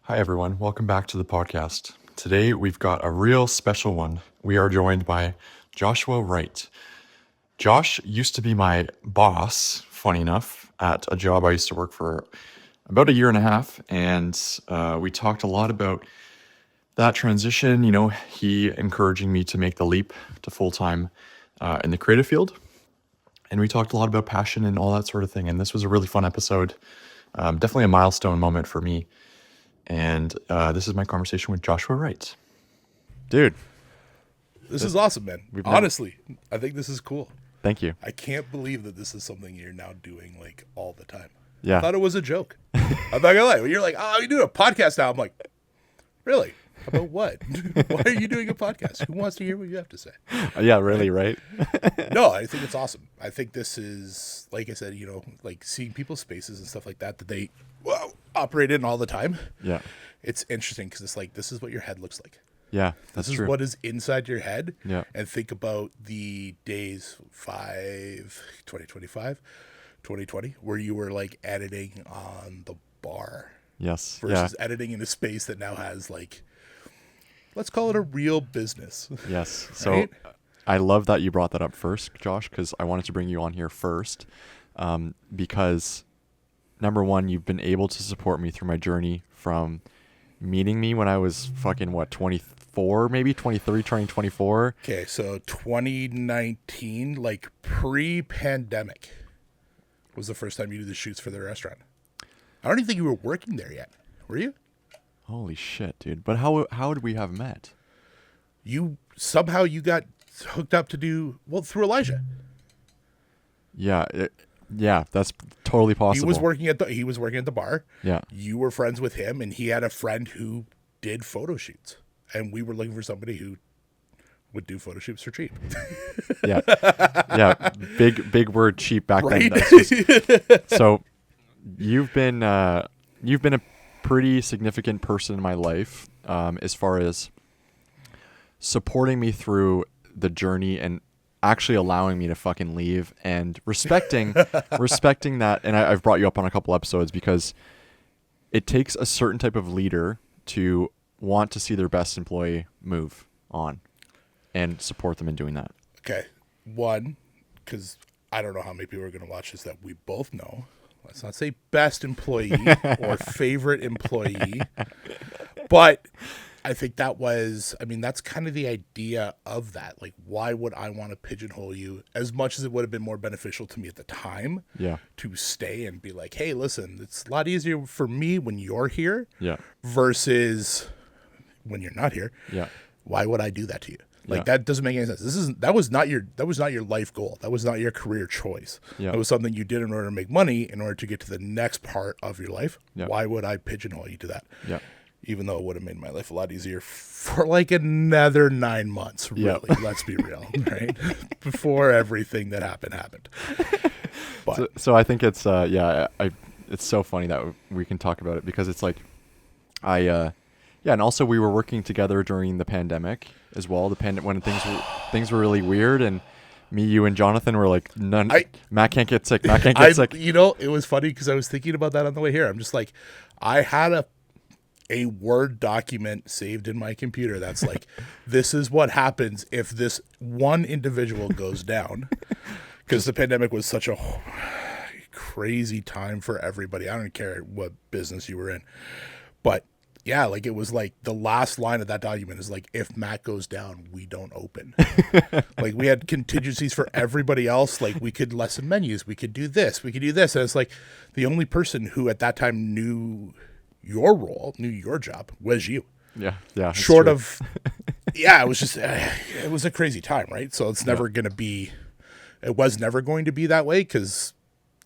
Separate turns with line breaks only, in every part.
Hi, everyone. Welcome back to the podcast. Today, we've got a real special one. We are joined by Joshua Wright. Josh used to be my boss, funny enough, at a job I used to work for about a year and a half. And we talked a lot about that transition, he encouraging me to make the leap to full time in the creative field. And we talked a lot about passion and all that sort of thing. And this was a really fun episode. Definitely a milestone moment for me. And this is my conversation with Joshua Wright. Dude.
This is awesome, man. Honestly, I think this is cool.
Thank you.
I can't believe that this is something you're now doing like all the time.
Yeah.
I thought it was a joke. I'm not gonna lie. When you're like, oh, you do a podcast now. I'm like, really? About what? Why are you doing a podcast? Who wants to hear what you have to say?
Yeah, really, right?
No, I think it's awesome. I think this is, like I said, like seeing people's spaces and stuff like that they operate in all the time.
Yeah.
It's interesting because it's like, this is what your head looks like.
Yeah, that's
This
true.
is what is inside your head.
Yeah.
And think about the days 2025, 2020, where you were like editing on the bar.
Yes.
Versus editing in a space that now has like, let's call it a real business.
Yes. So
right?
I love that you brought that up first, Josh, because I wanted to bring you on here first. Because number one, you've been able to support me through my journey from meeting me when I was fucking 24, maybe 23, turning 24.
Okay. So 2019, like pre-pandemic was the first time you did the shoots for the restaurant. I don't even think you were working there yet. Were you?
Holy shit, dude. But how would we have met?
You got hooked up to do, through Elijah.
Yeah. Yeah, that's totally possible.
He was working at the bar.
Yeah.
You were friends with him, and he had a friend who did photo shoots, and we were looking for somebody who would do photo shoots for cheap.
Yeah. Yeah. Big word cheap back
Right?
then. That's just, so you've been a pretty significant person in my life, as far as supporting me through the journey and actually allowing me to fucking leave and respecting that. And I've brought you up on a couple episodes because it takes a certain type of leader to want to see their best employee move on and support them in doing that.
Okay. One, because I don't know how many people are going to watch this that we both know. Let's not say best employee or favorite employee, but I think that's kind of the idea of that. Like, why would I want to pigeonhole you as much as it would have been more beneficial to me at the time to stay and be like, hey, listen, it's a lot easier for me when you're here versus when you're not here.
Yeah.
Why would I do that to you? Like, that doesn't make any sense. That was not your life goal. That was not your career choice.
Yeah.
That was something you did in order to make money, in order to get to the next part of your life.
Yeah.
Why would I pigeonhole you to that?
Yeah.
Even though it would have made my life a lot easier for like another 9 months, really. Let's be real, right? Before everything that happened. But
So I think it's it's so funny that we can talk about it because it's like and also we were working together during the pandemic as well. When things were really weird, and me, you, and Jonathan were like, Matt can't get sick. Matt can't get sick.
It was funny because I was thinking about that on the way here. I'm just like, I had a Word document saved in my computer that's like, this is what happens if this one individual goes down, because the pandemic was such a crazy time for everybody. I don't care what business you were in, but yeah, like it was like the last line of that document is like, if Matt goes down, we don't open. Like, we had contingencies for everybody else. Like, we could lessen menus, we could do this, we could do this, and it's like the only person who at that time knew your role, knew your job, was you.
Yeah.
Short of, it was just, it was a crazy time, right? So it's never going to be, it was never going to be that way, because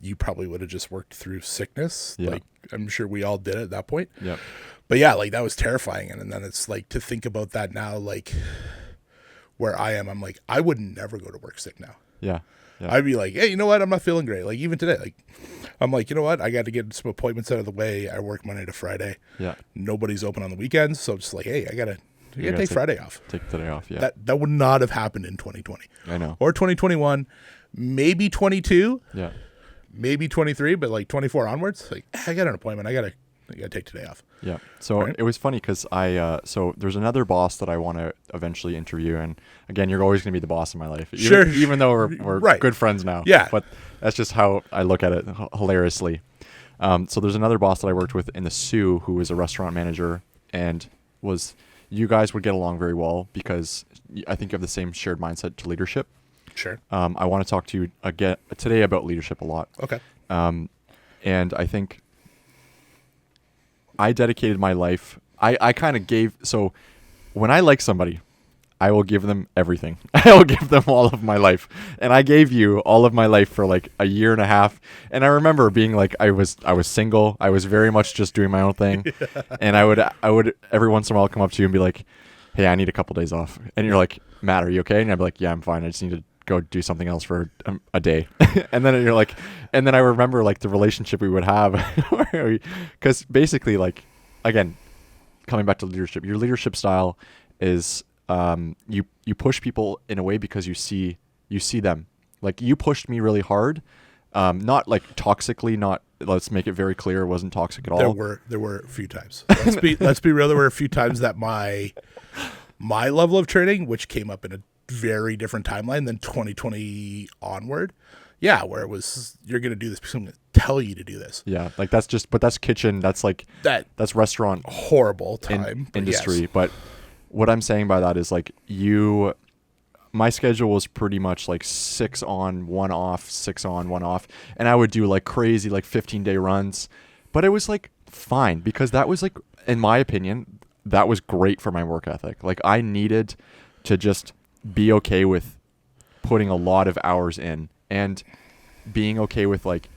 you probably would have just worked through sickness.
Yeah.
Like, I'm sure we all did at that point.
Yeah.
But yeah, like, that was terrifying. And then it's like, to think about that now, like where I am, I'm like, I would never go to work sick now.
Yeah.
I'd be like, hey, you know what? I'm not feeling great. Like, even today, like, I'm like, you know what? I got to get some appointments out of the way. I work Monday to Friday.
Yeah.
Nobody's open on the weekends. So I'm just like, hey, I got to take Friday off.
Take the day off. Yeah.
That would not have happened in 2020.
I know.
Or 2021, maybe 22.
Yeah.
Maybe 23, but like 24 onwards. Like, I got an appointment. I got You got to take today off.
Yeah. So
Right.
it was funny because so there's another boss that I want to eventually interview. And again, you're always going to be the boss in my life.
Sure.
Even though we're
Right.
good friends now.
Yeah.
But that's just how I look at it hilariously. So there's another boss that I worked with in the Sioux who was a restaurant manager and you guys would get along very well because I think you have the same shared mindset to leadership.
Sure.
I want to talk to you again today about leadership a lot.
Okay.
And I think I dedicated my life. I kind of gave. So when I like somebody, I will give them everything. I will give them all of my life. And I gave you all of my life for like a year and a half. And I remember being like, I was single. I was very much just doing my own thing. And I would every once in a while come up to you and be like, hey, I need a couple days off. And you're like, Matt, are you okay? And I'd be like, yeah, I'm fine. I just need to go do something else for a day. And then you're like, and then I remember like the relationship we would have because basically like, again, coming back to leadership, your leadership style is you push people in a way because you see them. Like you pushed me really hard, not like toxically, not, let's make it very clear, it wasn't toxic at all.
There were a few times. Let's be real. There were a few times that my level of training, which came up in a very different timeline than 2020 onward. Yeah, where it was, you're going to do this because I'm going to tell you to do this.
Yeah, like that's kitchen. That's like that's restaurant
horrible time
industry.
Yes.
But what I'm saying by that is like my schedule was pretty much like 6 on, 1 off, 6 on, 1 off. And I would do like crazy, like 15-day runs. But it was like fine because that was like, in my opinion, that was great for my work ethic. Like I needed to just be okay with putting a lot of hours in and being okay with like,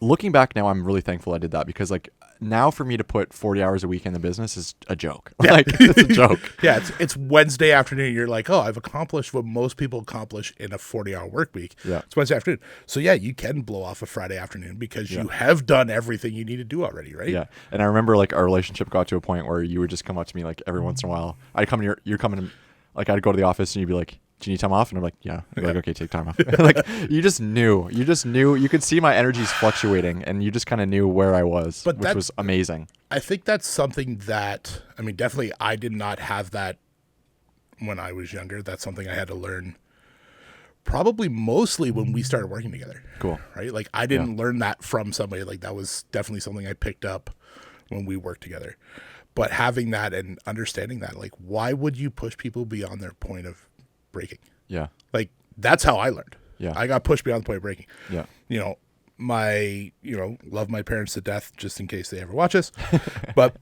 looking back now, I'm really thankful I did that because like now for me to put 40 hours a week in the business is a joke.
Yeah.
Like it's a joke.
Yeah, it's Wednesday afternoon. You're like, oh, I've accomplished what most people accomplish in a 40-hour work week.
Yeah.
It's Wednesday afternoon. So yeah, you can blow off a Friday afternoon because you have done everything you need to do already, right?
Yeah. And I remember like our relationship got to a point where you would just come up to me like every once in a while. I'd come to you're coming to, like I'd go to the office and you'd be like, do you need time off? And I'm like, yeah. I'd be like, okay, take time off. Like you just knew, you could see my energies fluctuating and you just kind of knew where I was, which was amazing.
I think that's something that, I mean, definitely I did not have that when I was younger. That's something I had to learn probably mostly when we started working together.
Cool.
Right? Like I didn't learn that from somebody. Like that was definitely something I picked up when we worked together. But having that and understanding that, like, why would you push people beyond their point of breaking?
Yeah.
Like, that's how I learned.
Yeah.
I got pushed beyond the point of breaking.
Yeah.
You know, love my parents to death just in case they ever watch this. But,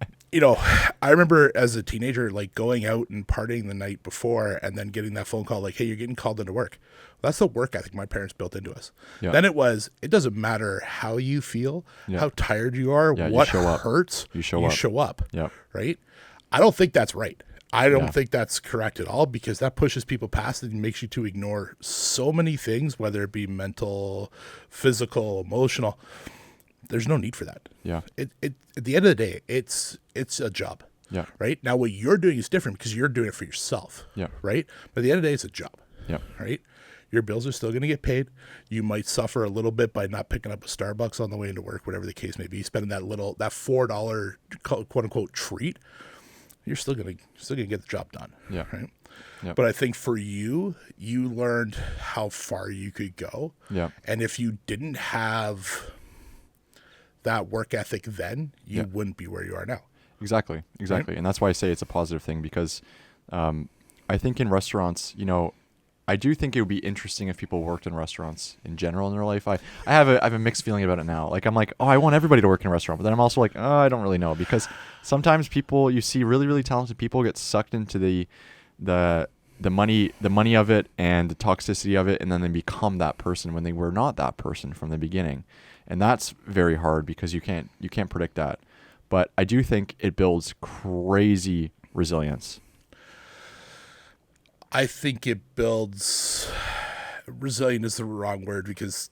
I remember as a teenager, like going out and partying the night before and then getting that phone call like, hey, you're getting called into work. That's the work ethic my parents built into us.
Yeah.
Then it doesn't matter how you feel, how tired you are, what hurts.
You show up.
Yeah.
Yeah.
Right? I don't think that's right. I don't think that's correct at all because that pushes people past it and makes you to ignore so many things, whether it be mental, physical, emotional. There's no need for that.
Yeah.
At the end of the day, it's a job.
Yeah.
Right? Now what you're doing is different because you're doing it for yourself.
Yeah.
Right? But at the end of the day, it's a job.
Yeah.
Right? Your bills are still going to get paid. You might suffer a little bit by not picking up a Starbucks on the way into work, whatever the case may be, spending that $4 quote unquote treat. You're still gonna get the job done.
Yeah.
Right.
Yeah.
But I think for you learned how far you could go.
Yeah.
And if you didn't have that work ethic then, you wouldn't be where you are now.
Exactly. Right? And that's why I say it's a positive thing because I think in restaurants, I do think it would be interesting if people worked in restaurants in general in their life. I have a mixed feeling about it now. Like I'm like, oh, I want everybody to work in a restaurant, but then I'm also like, oh, I don't really know because sometimes people, you see really, really talented people get sucked into the money of it and the toxicity of it, and then they become that person when they were not that person from the beginning, and that's very hard because you can't predict that. But I do think it builds crazy resilience.
I think it builds resilient is the wrong word because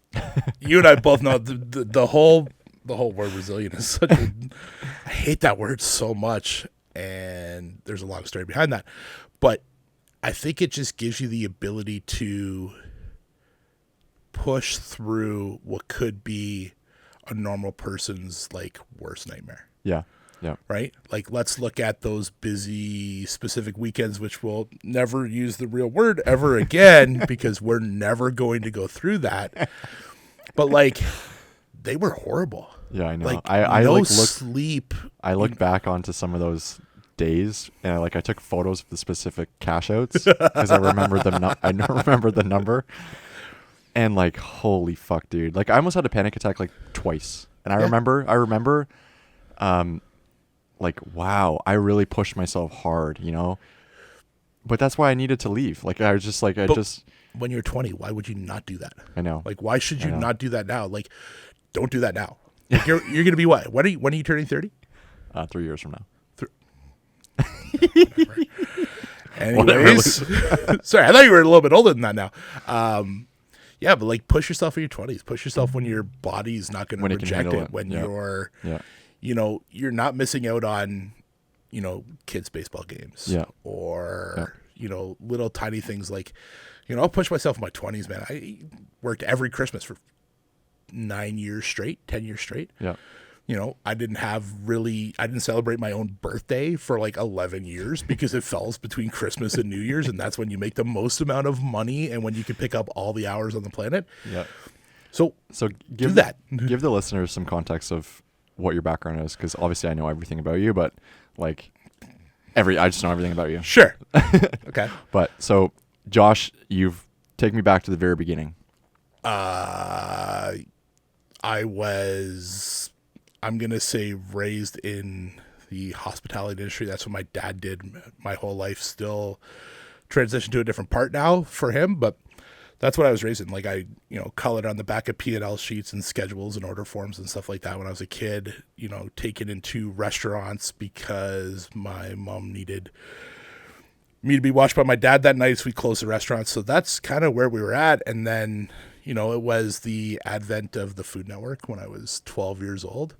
you and I both know the whole word resilient is such a, I hate that word so much, and there's a long story behind that. But I think it just gives you the ability to push through what could be a normal person's like worst nightmare.
Yeah. Yeah.
Right? Like, let's look at those busy specific weekends, which we'll never use the real word ever again because we're never going to go through that. But like, they were horrible.
Yeah, I know.
Like,
I
no
like
sleep.
I look back onto some of those days, and I took photos of the specific cash outs because I remember I remember the number, and like, holy fuck, dude! Like, I almost had a panic attack like twice, and I remember, like, wow, I really pushed myself hard, you know. But that's why I needed to leave. Like, I was just like,
when you're 20, why would you not do that?
I know.
Like, why should you not do that now? Like, don't do that now. Like, you're gonna be what? When are you turning 30?
3 years from now.
Anyways, sorry, I thought you were a little bit older than that now. Yeah, but like, push yourself in your 20s. Push yourself when your body's not going to reject it. When you're, you know, you're not missing out on, you know, kids' baseball games. Or, you know, little tiny things like, you know, I'll push myself in my 20s, man. I worked every Christmas for 9 years straight, 10 years straight.
Yeah.
You know, I didn't celebrate my own birthday for like 11 years because it falls between Christmas and New Year's. And that's when you make the most amount of money and when you can pick up all the hours on the planet.
Yeah.
So
give the listeners some context of what your background is. Cause obviously I know everything about you, but like I just know everything about you.
Sure. Okay.
But so Josh, you've taken me back to the very beginning.
I'm going to say raised in the hospitality industry. That's what my dad did my whole life. Still transitioned to a different part now for him, but that's what I was raised in. Like, I, you know, colored on the back of P&L sheets and schedules and order forms and stuff like that when I was a kid, you know, taken into restaurants because my mom needed me to be watched by my dad that night, so we closed the restaurant. So that's kind of where we were at. And then, you know, it was the advent of the Food Network when I was 12 years old.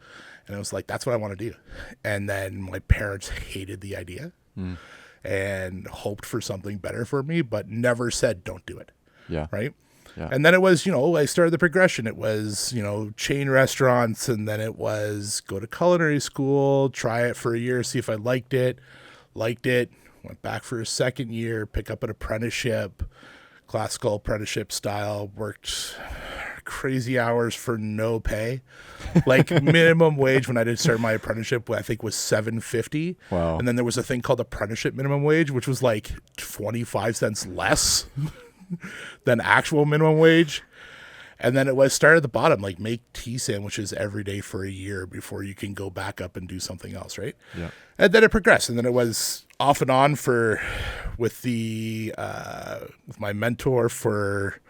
And I was like, that's what I want to do. And then my parents hated the idea and hoped for something better for me, but never said, don't do it.
Yeah.
Right.
Yeah.
And then it was, you know, I started the progression. It was, you know, chain restaurants. And then it was go to culinary school, try it for a year, see if I liked it, went back for a second year, pick up an apprenticeship, classical apprenticeship style, worked crazy hours for no pay. Like, minimum wage when I did start my apprenticeship, I think was $7.50.
Wow.
And then there was a thing called apprenticeship minimum wage, which was like 25 cents less than actual minimum wage. And then it was start at the bottom, like make tea sandwiches every day for a year before you can go back up and do something else, right?
Yeah.
And then it progressed, and then it was off and on with my mentor for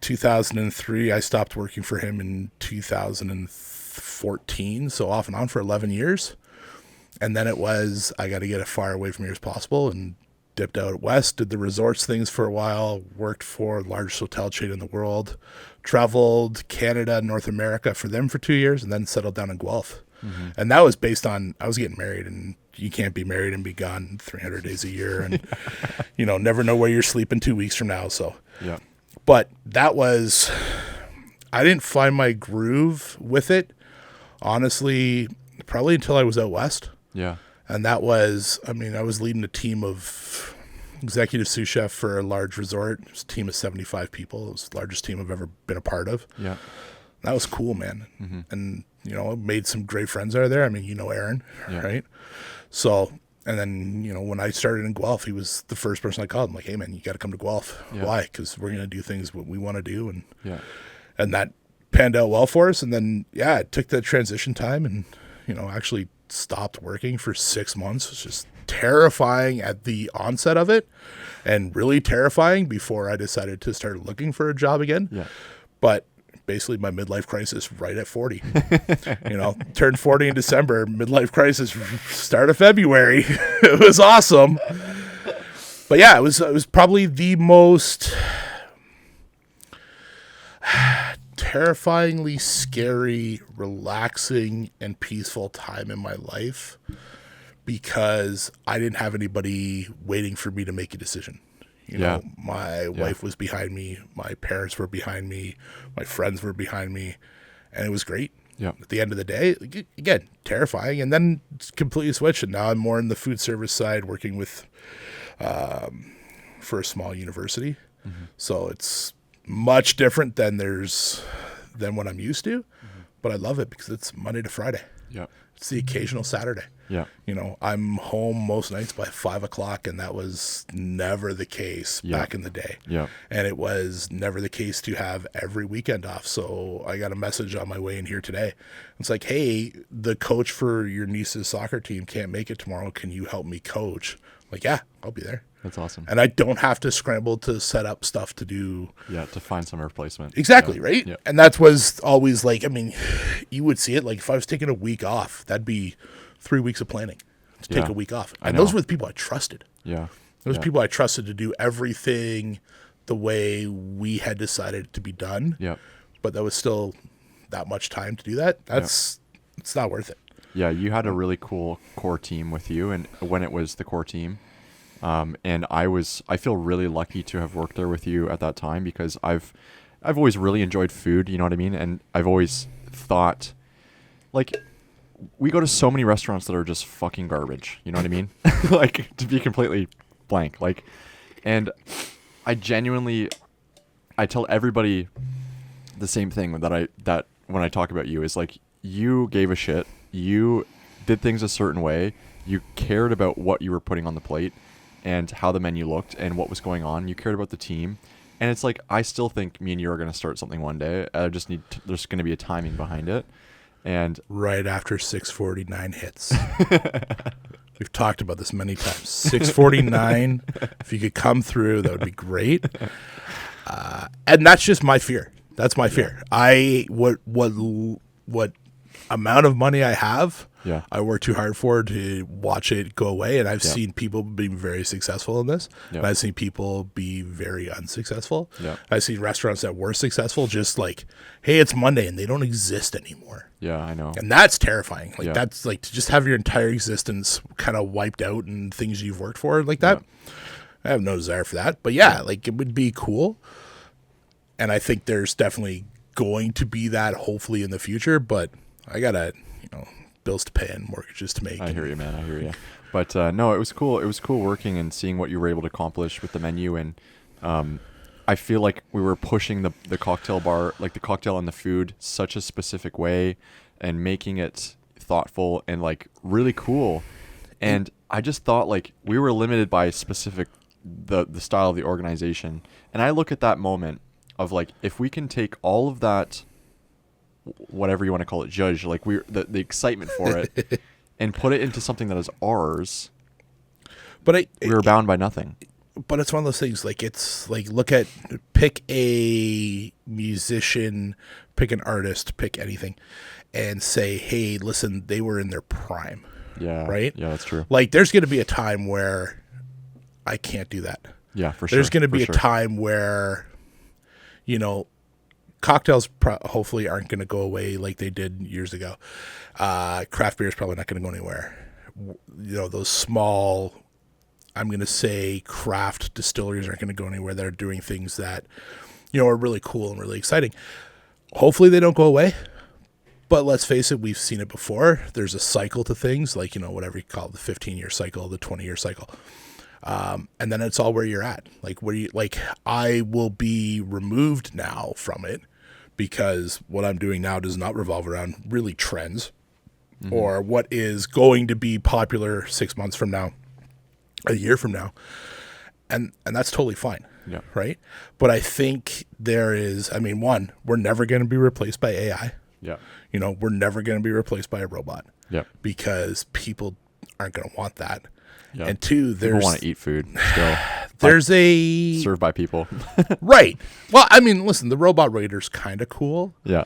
2003. I stopped working for him in 2014, so off and on for 11 years. And then it was, I got to get as far away from here as possible, and dipped out west, did the resorts things for a while, worked for the largest hotel chain in the world, traveled Canada, North America for them for 2 years, and then settled down in Guelph. Mm-hmm. And that was based on, I was getting married, and you can't be married and be gone 300 days a year and, you know, never know where you're sleeping 2 weeks from now. So,
yeah.
But that was, I didn't find my groove with it, honestly, probably until I was out west.
Yeah.
And that was, I mean, I was leading a team of executive sous chef for a large resort. It was a team of 75 people. It was the largest team I've ever been a part of.
Yeah.
That was cool, man. Mm-hmm. And, you know, made some great friends out of there. I mean, you know Aaron, right? So, and then, you know, when I started in Guelph, he was the first person I called. I'm like, hey, man, you got to come to Guelph. Yeah. Why? Because we're going to do things what we want to do. And that panned out well for us. And then, yeah, it took the transition time and, you know, actually stopped working for 6 months. It was just terrifying at the onset of it and really terrifying before I decided to start looking for a job again.
Yeah.
But basically my midlife crisis right at 40. You know, turned 40 in December, midlife crisis start of February. It was awesome. But yeah, it was probably the most terrifyingly scary, relaxing, and peaceful time in my life because I didn't have anybody waiting for me to make a decision. You know, my wife was behind me, my parents were behind me, my friends were behind me, and it was great.
Yeah.
At the end of the day, again, terrifying, and then it's completely switched, and now I'm more in the food service side, working with for a small university. So it's much different than what I'm used to, but I love it because it's Monday to Friday.
Yeah.
It's the occasional Saturday.
Yeah.
You know, I'm home most nights by 5 o'clock, and that was never the case back in the day.
Yeah.
And it was never the case to have every weekend off. So I got a message on my way in here today. It's like, hey, the coach for your niece's soccer team can't make it tomorrow. Can you help me coach? I'm like, yeah, I'll be there.
That's awesome.
And I don't have to scramble to set up stuff to do.
Yeah, to find some replacement.
Exactly,
Yeah.
right?
Yeah.
And that was always like, I mean, you would see it like if I was taking a week off, that'd be 3 weeks of planning to take
Yeah.
a week off.
I
And those
know.
were the people I trusted.
Yeah.
Those
Yeah.
people I trusted to do everything the way we had decided to be done.
Yeah.
But that was still that much time to do that. It's not worth it.
Yeah, you had a really cool core team with you, and when it was the core team, and I feel really lucky to have worked there with you at that time, because I've always really enjoyed food, you know what I mean? And I've always thought, like, we go to so many restaurants that are just fucking garbage, you know what I mean? Like, to be completely blank, like, and I tell everybody the same thing that when I talk about you is like, you gave a shit, you did things a certain way, you cared about what you were putting on the plate and how the menu looked and what was going on, you cared about the team. And it's like, I still think me and you are going to start something one day. I just there's going to be a timing behind it. And
Right after 6:49 hits. We've talked about this many times. 6:49, if you could come through, that would be great. And that's just my fear. That's my fear. What amount of money I have,
Yeah.
I work too hard for to watch it go away. And I've
Yeah.
seen people be very successful in this.
Yeah.
And I've seen people be very unsuccessful.
Yeah.
I've seen restaurants that were successful just like, hey, it's Monday, and they don't exist anymore.
yeah, I know.
And that's terrifying. Like,
Yeah.
that's like to just have your entire existence kind of wiped out and things you've worked for like that. I have no desire for that. But yeah, like, it would be cool. And I think there's definitely going to be that hopefully in the future. But I got to, bills to pay and mortgages to make.
I hear you, man. I hear you. But no, it was cool. It was cool working and seeing what you were able to accomplish with the menu. And I feel like we were pushing the cocktail bar, like the cocktail and the food, such a specific way and making it thoughtful and like really cool. And I just thought like we were limited by specific the style of the organization. And I look at that moment of like, if we can take all of that, whatever you want to call it, judge, like the excitement for it and put it into something that is ours,
But
we were bound by nothing.
But it's one of those things, like, it's like, pick a musician, pick an artist, pick anything, and say, hey, listen, they were in their prime.
Yeah.
Right?
Yeah, that's true.
Like, there's going to be a time where I can't do that.
Yeah, for sure.
There's going to be
for
a
sure.
time where, cocktails hopefully aren't going to go away like they did years ago. Craft beer is probably not going to go anywhere. Those small, I'm going to say, craft distilleries aren't going to go anywhere. They're doing things that, are really cool and really exciting. Hopefully they don't go away. But let's face it, we've seen it before. There's a cycle to things, like, whatever you call it, the 15-year cycle, the 20-year cycle. And then it's all where you're at. Like, I will be removed now from it because what I'm doing now does not revolve around really trends or what is going to be popular 6 months from now, a year from now. And that's totally fine.
Yeah.
Right. But I think there is, one, we're never going to be replaced by AI.
Yeah.
We're never going to be replaced by a robot.
Yeah.
Because people aren't going to want that.
Yeah.
And two,
People want to eat food still.
there's a
Served by people.
right. Well, listen, the robot raider's kind of cool.
Yeah.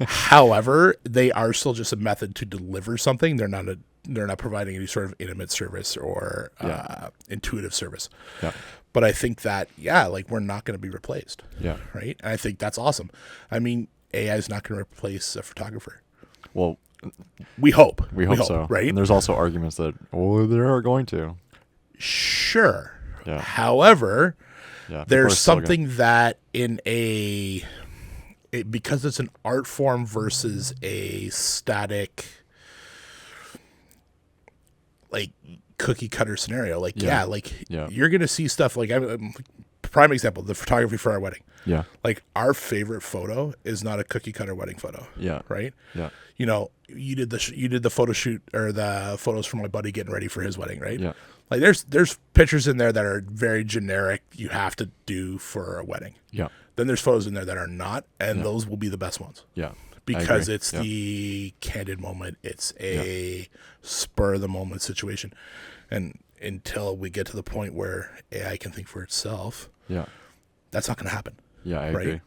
However, they are still just a method to deliver something. They're not providing any sort of intimate service or intuitive service.
Yeah.
But I think that we're not going to be replaced.
Yeah.
Right. And I think that's awesome. AI is not going to replace a photographer.
Well,
we hope.
we hope so.
Right.
And there's also arguments that, they are going to.
Sure.
Yeah.
However,
Yeah. people are
there's
still gonna-
something that in a because it's an art form versus a static, like cookie cutter scenario. Like, you're going to see stuff like, prime example, the photography for our wedding.
Yeah.
Like, our favorite photo is not a cookie cutter wedding photo.
Yeah.
Right.
Yeah.
You know, you did the photo shoot or the photos for my buddy getting ready for his wedding. Right.
Yeah.
Like, there's pictures in there that are very generic. You have to do for a wedding.
Yeah.
Then there's photos in there that are not, and those will be the best ones.
Yeah.
Because it's the candid moment. It's a spur of the moment situation. And until we get to the point where AI can think for itself, that's not going to happen.
Yeah, I agree.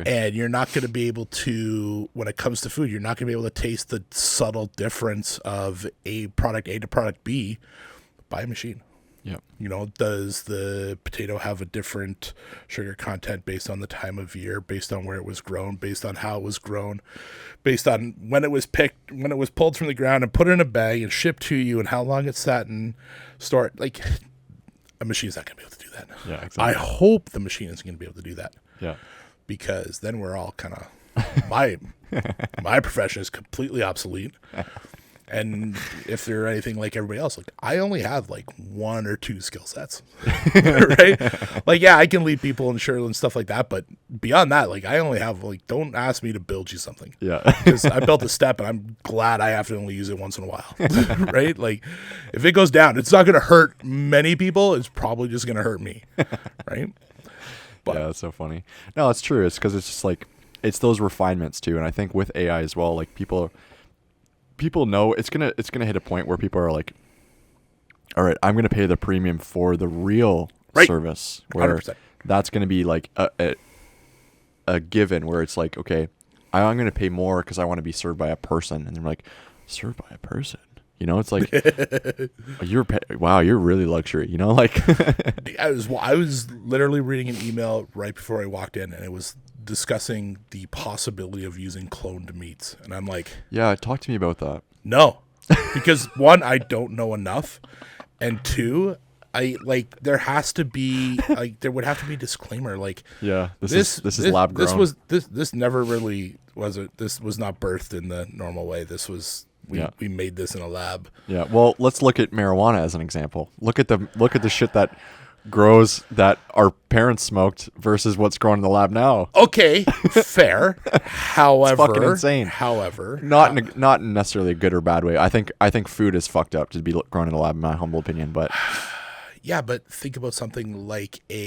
And you're not going to be able to, when it comes to food, you're not going to be able to taste the subtle difference of a product A to product B by a machine.
Yeah.
You know, does the potato have a different sugar content based on the time of year, based on where it was grown, based on how it was grown, based on when it was picked, when it was pulled from the ground and put in a bag and shipped to you, and how long it sat in store? Like, a machine's not going to be able to do that.
Yeah, exactly.
I hope the machine is going to be able to do that.
Yeah.
Because then we're all kind of, my profession is completely obsolete. And if they're anything like everybody else, like, I only have like 1 or 2 skill sets, right? Like, yeah, I can lead people and share and stuff like that, but beyond that, like, I only have, like, don't ask me to build you something.
Yeah.
Because I built a step and I'm glad I have to only use it once in a while, right? Like, if it goes down, it's not going to hurt many people. It's probably just going to hurt me, right? But,
yeah, that's so funny. No, it's true. It's because it's just like, it's those refinements too. And I think with AI as well, like, people know it's gonna hit a point where people are like, all right, I'm gonna pay the premium for the real service, where
100%.
That's gonna be like a given, where it's like, okay, I'm gonna pay more because I want to be served by a person, and they're like, served by a person, you know? It's like, wow, you're really luxury, you know? Like,
I was literally reading an email right before I walked in, and it was discussing the possibility of using cloned meats, and I'm like,
yeah, talk to me about that.
No, because 1, I don't know enough, and 2, I like, there has to be, like, there would have to be a disclaimer, like,
yeah, this is lab grown.
This never really was it. This was not birthed in the normal way. This was we made this in a lab.
Yeah, well, let's look at marijuana as an example. Look at the shit that grows that our parents smoked versus what's grown in the lab now.
Okay, fair. However,
it's fucking insane.
However,
not necessarily a good or bad way. I think food is fucked up to be grown in a lab, in my humble opinion. But
yeah, but think about something like a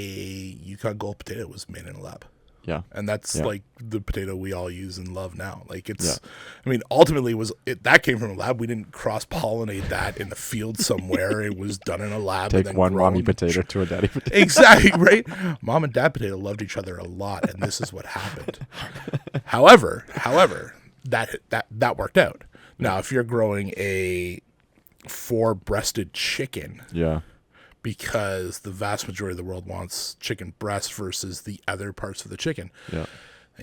Yukon Gold potato was made in a lab.
Yeah,
and that's like the potato we all use and love now. Like, it's, I mean, ultimately that came from a lab. We didn't cross pollinate that in the field somewhere. It was done in a lab.
Take
and then
one mommy potato to a daddy potato.
Exactly, right? Mom and dad potato loved each other a lot, and this is what happened. However, that worked out. Now, if you're growing a 4-breasted chicken, because the vast majority of the world wants chicken breast versus the other parts of the chicken, then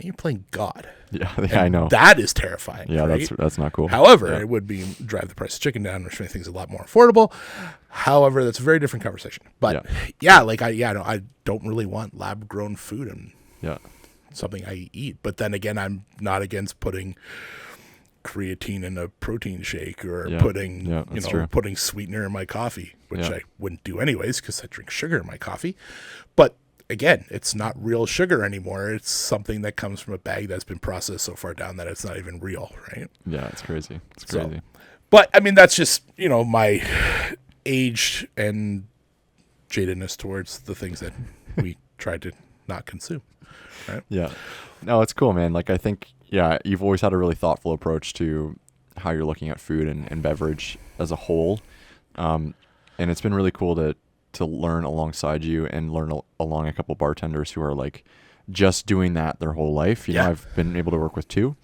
you're playing God.
Yeah, I know.
That is terrifying.
Yeah,
right?
that's not cool.
However, it would drive the price of chicken down, which makes things a lot more affordable. However, that's a very different conversation. But I don't really want lab grown food and something I eat. But then again, I'm not against putting creatine in a protein shake or putting sweetener in my coffee, which I wouldn't do anyways because I drink sugar in my coffee. But again, it's not real sugar anymore. It's something that comes from a bag that's been processed so far down that it's not even real, right?
Yeah, it's crazy. It's crazy.
But I mean, that's just, my age and jadedness towards the things that we try to not consume, right?
Yeah. No, it's cool, man. Like, I think, you've always had a really thoughtful approach to how you're looking at food and beverage as a whole. And it's been really cool to learn alongside you and learn along a couple bartenders who are like just doing that their whole life. You know, I've been able to work with 2.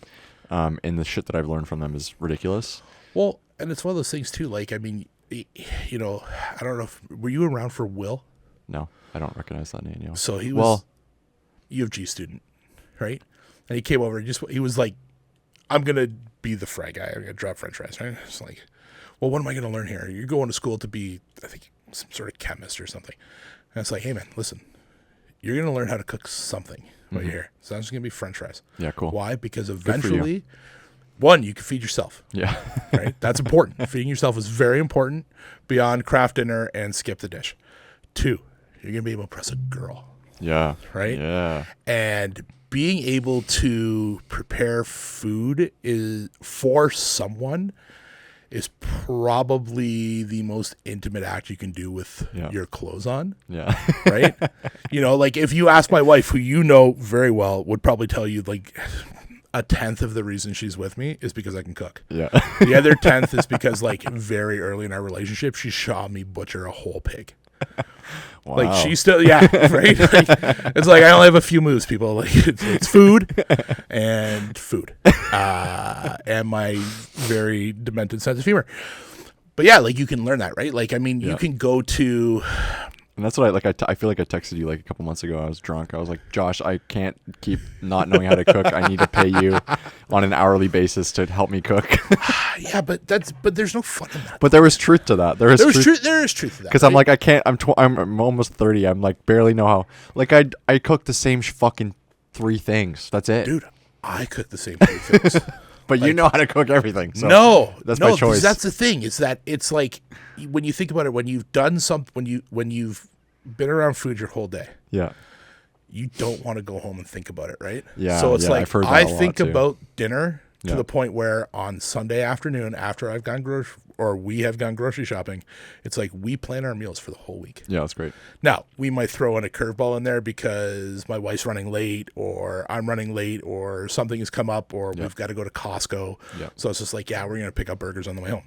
And the shit that I've learned from them is ridiculous.
Well, and it's one of those things too. Like, I mean, I don't know were you around for Will?
No, I don't recognize that name.
So he was U of G student, right? And he came over and he was like, I'm going to be the fry guy. I'm going to drop french fries, right? It's like, well, what am I going to learn here? You're going to school to be, I think, some sort of chemist or something. And it's like, hey, man, listen, you're going to learn how to cook something right here. It's not just going to be French fries.
Yeah, cool.
Why? Because
for you.
eventually, one, you can feed yourself.
Yeah.
Right? That's important. Feeding yourself is very important beyond craft dinner and skip the dish. Two, you're going to be able to impress a girl.
Yeah.
Right?
Yeah.
And being able to prepare food is for someone is probably the most intimate act you can do with your clothes on.
Yeah.
Right? Like if you ask my wife, who you know very well, would probably tell you like a tenth of the reason she's with me is because I can cook.
Yeah.
The other tenth is because like very early in our relationship, she saw me butcher a whole pig.
Wow.
Like she's still, right? Like, it's like I only have a few moves, people. Like it's food and food, and my very demented sense of humor. But yeah, like you can learn that, right? Like I mean, you can go to.
And that's what I feel like I texted you like a couple months ago. I was drunk. I was like, Josh, I can't keep not knowing how to cook. I need to pay you on an hourly basis to help me cook.
Yeah, but there's no fun in that.
But there was truth to that. There is truth
to that.
Because I'm like, I can't. I'm almost 30. I'm like barely know how. Like I cook the same fucking 3 things. That's it,
dude. I cook the same 3 things.
But like, you know how to cook everything. So
no,
that's my choice.
That's the thing. Is that it's like when you think about it, when you've done something, when you've been around food your whole day.
Yeah.
You don't want to go home and think about it, right?
Yeah.
So it's like I think
too.
about dinner to the point where on Sunday afternoon, after I've gone we have gone grocery shopping, it's like we plan our meals for the whole week.
Yeah, that's great.
Now, we might throw in a curveball in there because my wife's running late or I'm running late or something has come up or we've got to go to Costco.
Yeah.
So it's just like, we're going to pick up burgers on the way home.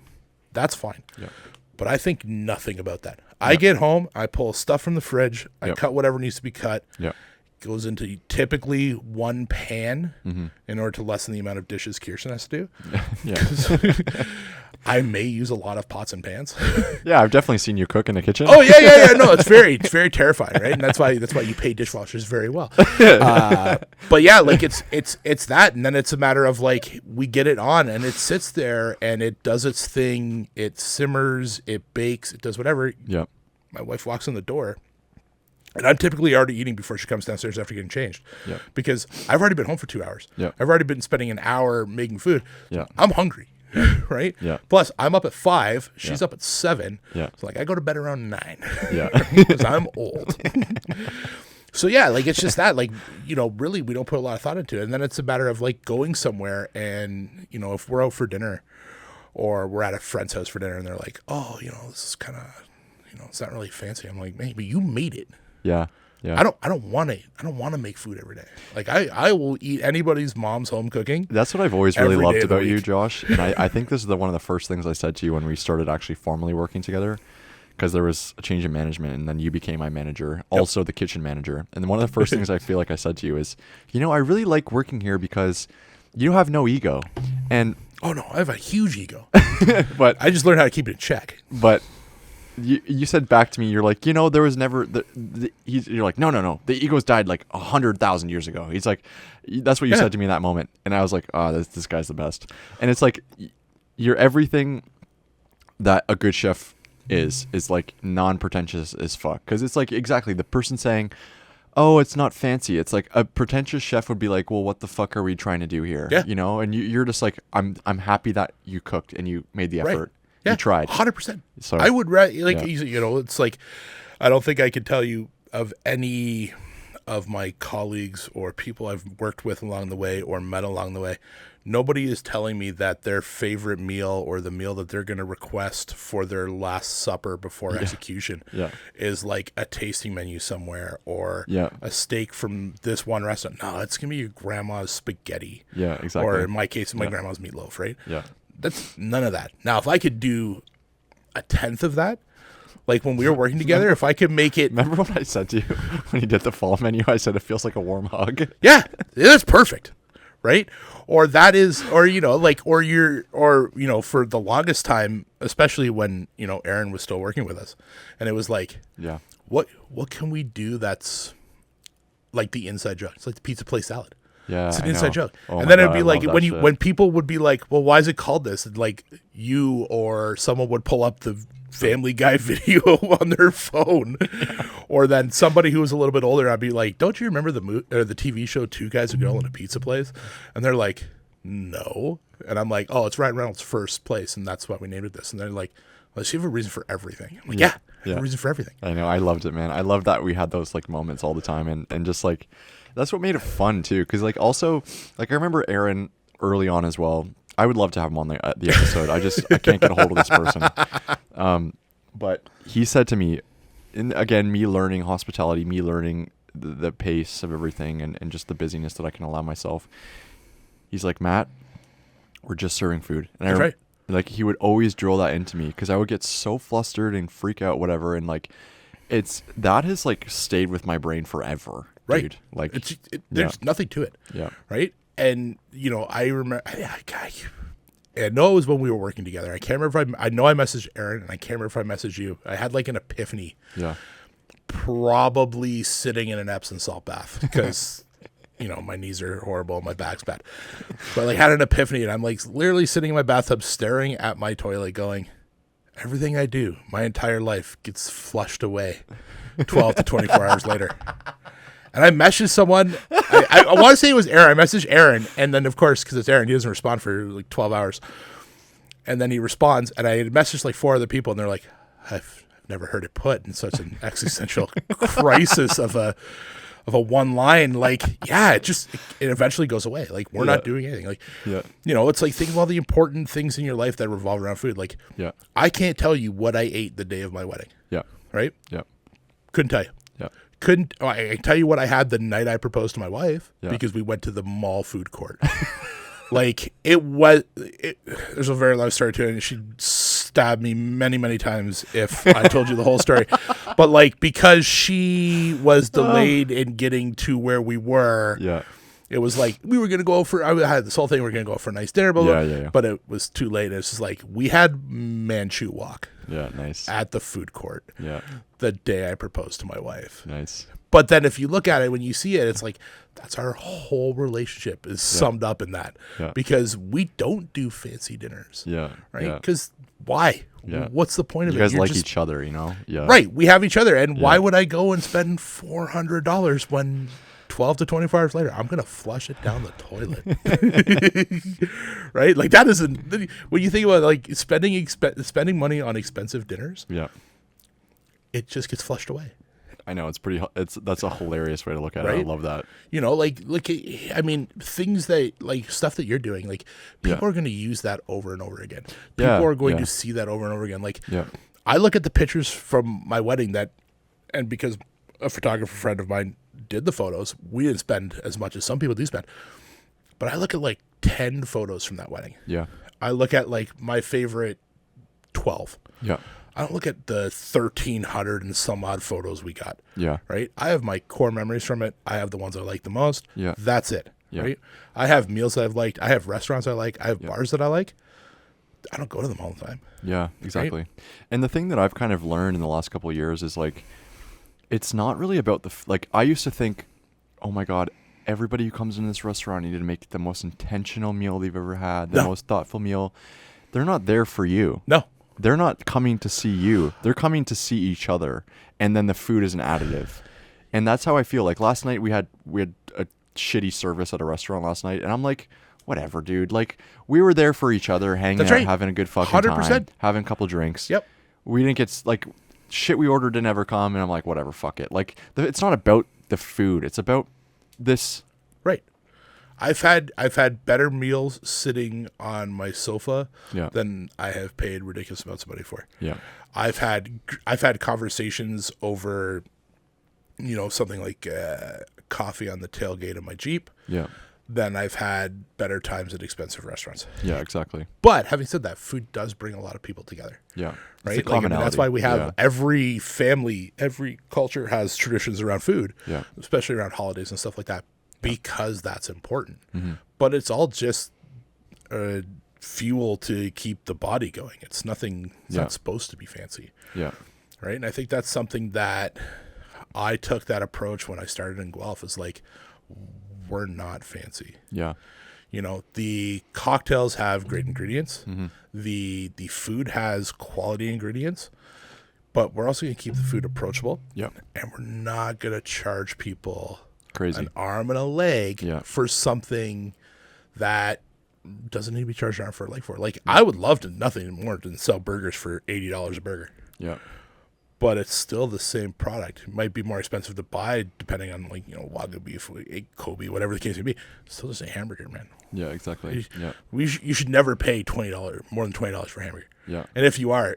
That's fine. Yeah. But I think nothing about that. I get home, I pull stuff from the fridge, I cut whatever needs to be cut.
Yeah.
Goes into typically one pan in order to lessen the amount of dishes Kirsten has to do. Yeah. I may use a lot of pots and pans.
Yeah, I've definitely seen you cook in the kitchen.
Oh yeah. No, it's very terrifying, right? And that's why you pay dishwashers very well. But yeah, like it's that, and then it's a matter of like we get it on, and it sits there, and it does its thing. It simmers, it bakes, it does whatever.
Yeah.
My wife walks in the door. And I'm typically already eating before she comes downstairs after getting changed. Yeah. Because I've already been home for 2 hours.
Yeah.
I've already been spending an hour making food.
Yeah.
I'm hungry. Right?
Yeah.
Plus, I'm up at 5. She's up at 7.
Yeah.
So, like, I go to bed around 9.
Yeah.
Because I'm old. So, yeah, like, it's just that. Like, really, we don't put a lot of thought into it. And then it's a matter of, like, going somewhere and, if we're out for dinner or we're at a friend's house for dinner and they're like, oh, this is kind of, it's not really fancy. I'm like, man, but you made it.
Yeah. Yeah.
I don't want to make food every day. Like I will eat anybody's mom's home cooking.
That's what I've always really loved about you, Josh. And I think this is one of the first things I said to you when we started actually formally working together, because there was a change in management and then you became my manager, also the kitchen manager. And one of the first things I feel like I said to you is, I really like working here because you have no ego. And
oh no, I have a huge ego.
But
I just learned how to keep it in check.
But you said back to me, you're like, there was never you're like, no, the egos died like 100,000 years ago. He's like, that's what you said to me in that moment. And I was like, oh, this guy's the best. And it's like, you're everything that a good chef is like non-pretentious as fuck. Cause it's like, exactly the person saying, oh, it's not fancy. It's like a pretentious chef would be like, well, what the fuck are we trying to do here?
Yeah.
And you're just like, I'm happy that you cooked and you made the effort.
Right. Yeah,
you tried
100%.
So
I would it's like, I don't think I could tell you of any of my colleagues or people I've worked with along the way or met along the way. Nobody is telling me that their favorite meal or the meal that they're going to request for their last supper before execution is like a tasting menu somewhere or a steak from this one restaurant. No, it's going to be your grandma's spaghetti.
Yeah, exactly.
Or in my case, my grandma's meatloaf, right?
Yeah.
That's none of that. Now, if I could do a tenth of that, like when we were working together, if I could make it.
Remember what I said to you when you did the fall menu? I said it feels like a warm hug.
Yeah, that's perfect, right? Or that is, or for the longest time, especially when Aaron was still working with us, and it was like, what can we do that's like the inside joke? It's like the pizza place salad.
Yeah,
it's an inside joke.
Oh
and then it'd
God,
be like when people would be like, well, why is it called this? And like you or someone would pull up the Family Guy video on their phone Or then somebody who was a little bit older, I'd be like, don't you remember the TV show Two Guys, a Girl, and a Pizza Place? And they're like, no. And I'm like, oh, it's Ryan Reynolds' first place, and that's why we named it this. And they're like, well, you have a reason for everything. I'm like, yeah, I have a reason for everything.
I know. I loved it, man. I love that we had those like moments all the time, and just like that's what made it fun too. Because like also like I remember Aaron early on as well. I would love to have him on the episode. I can't get a hold of this person. But he said to me, and again, me learning hospitality, me learning the pace of everything, and just the busyness that I can allow myself. He's like, Matt, we're just serving food. And
That's right.
Like he would always drill that into me because I would get so flustered and freak out, whatever. And like, that has like stayed with my brain forever.
Right.
Dude. Like
there's nothing to it.
Yeah.
Right. And I remember, I know it was when we were working together. I can't remember if I know I messaged Aaron, and I can't remember if I messaged you. I had like an epiphany.
Yeah.
Probably sitting in an Epsom salt bath because, my knees are horrible, my back's bad. But like had an epiphany, and I'm like literally sitting in my bathtub staring at my toilet going, everything I do, my entire life gets flushed away 12 to 24 hours later. And I messaged someone. I want to say it was Aaron. I messaged Aaron. And then, of course, because it's Aaron, he doesn't respond for like 12 hours. And then he responds. And I had messaged like 4 other people. And they're like, I've never heard it put in such an existential crisis of a one line. Like, yeah, it eventually goes away. Like, we're not doing anything. Like, it's like think of all the important things in your life that revolve around food. Like, I can't tell you what I ate the day of my wedding. Yeah. Right?
Yeah.
Couldn't tell you.
Yeah.
I can tell you what I had the night I proposed to my wife because we went to the mall food court. Like there's a very long story to it, and she'd stab me many, many times if I told you the whole story. But like, because she was delayed in getting to where we were, it was like we were going to go I had this whole thing, we were going to go for a nice dinner, but it was too late. It's just like, we had Manchu Walk.
Yeah, nice.
At the food court.
Yeah.
The day I proposed to my wife.
Nice.
But then if you look at it, when you see it, it's like, that's our whole relationship is summed up in that. Yeah. Because we don't do fancy dinners. Yeah. Right? Because why? Yeah. What's the point of it?
You guys like each other, Yeah.
Right. We have each other. And why would I go and spend $400 when 12 to 24 hours later, I'm going to flush it down the toilet. Right? Like, that isn't, when you think about like spending money on expensive dinners, it just gets flushed away.
I know, that's a hilarious way to look at it. I love that.
I mean, things that like stuff that you're doing, like people are going to use that over and over again. People are going to see that over and over again. Like, I look at the pictures from my wedding and because a photographer friend of mine did the photos, we didn't spend as much as some people do spend. But I look at like 10 photos from that wedding. Yeah. I look at like my favorite 12. Yeah. I don't look at the 1,300 and some odd photos we got. Yeah. Right? I have my core memories from it. I have the ones I like the most. Yeah. That's it. Yeah. Right? I have meals that I've liked. I have restaurants I like. I have bars that I like. I don't go to them all the time.
Yeah, exactly. Right? And the thing that I've kind of learned in the last couple of years is like, it's not really about like, I used to think, oh my God, everybody who comes in this restaurant needed to make the most intentional meal they've ever had, the most thoughtful meal. They're not there for you. No. They're not coming to see you. They're coming to see each other. And then the food is an additive. And that's how I feel. Like last night we had a shitty service at a restaurant last night. And I'm like, whatever, dude. Like, we were there for each other, hanging out, having a good fucking 100%. Time, having a couple drinks. Yep. We didn't get, like, shit we ordered didn't ever come. And I'm like, whatever, fuck it. Like, it's not about the food. It's about this.
Right. I've had better meals sitting on my sofa than I have paid ridiculous amounts of money for. Yeah. I've had conversations over, something like coffee on the tailgate of my Jeep. Yeah. Then I've had better times at expensive restaurants.
Yeah, exactly.
But having said that, food does bring a lot of people together. Yeah. Right? Like, that's why we have every family, every culture has traditions around food, especially around holidays and stuff like that, because that's important. Mm-hmm. But it's all just fuel to keep the body going. It's nothing, it's not supposed to be fancy. Yeah. Right? And I think that's something that I took that approach when I started in Guelph, is like, we're not fancy. Yeah. The cocktails have great ingredients. Mm-hmm. The food has quality ingredients, but we're also going to keep the food approachable.
Yep.
And we're not going to charge people
Crazy.
an arm and a leg
Yeah.
for something that doesn't need to be charged an arm for a leg for. Like, I would love to nothing more than sell burgers for $80 a burger.
Yeah.
But it's still the same product. It might be more expensive to buy depending on, like, Wagyu beef, Kobe, whatever the case may be. It's still just a hamburger, man.
Yeah, exactly. Yeah.
You should never pay more than $20 for a hamburger.
Yeah.
And if you are,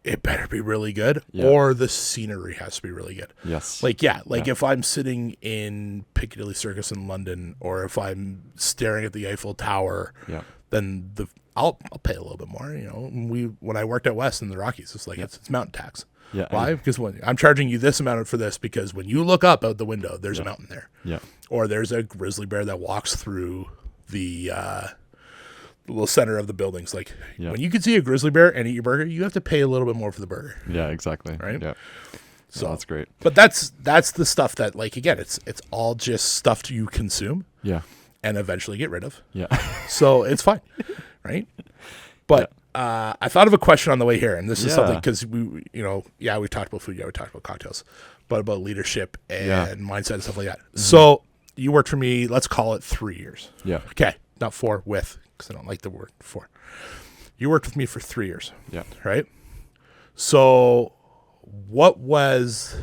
it better be really good,
Yeah.
or the scenery has to be really good.
Yes.
If I'm sitting in Piccadilly Circus in London, or if I'm staring at the Eiffel Tower,
Yeah.
then I'll pay a little bit more. When I worked at West in the Rockies, it's like it's mountain tax.
Yeah.
Why? Because when I'm charging you this amount for this, because when you look up out the window, there's a mountain there.
Yeah.
Or there's a grizzly bear that walks through the little center of the buildings. Like, when you can see a grizzly bear and eat your burger, you have to pay a little bit more for the burger.
Yeah, exactly.
Right?
Yeah.
So
that's great.
But that's the stuff that, like, again, it's all just stuff you consume
Yeah.
and eventually get rid of.
Yeah.
So it's fine, right? But I thought of a question on the way here, and this is something because we talked about food, we talked about cocktails, but about leadership and mindset and stuff like that. Mm-hmm. So you worked for me, let's call it 3 years.
Yeah.
Okay, not 4 with, because I don't like the word 4. You worked with me for 3 years.
Yeah.
Right? So what was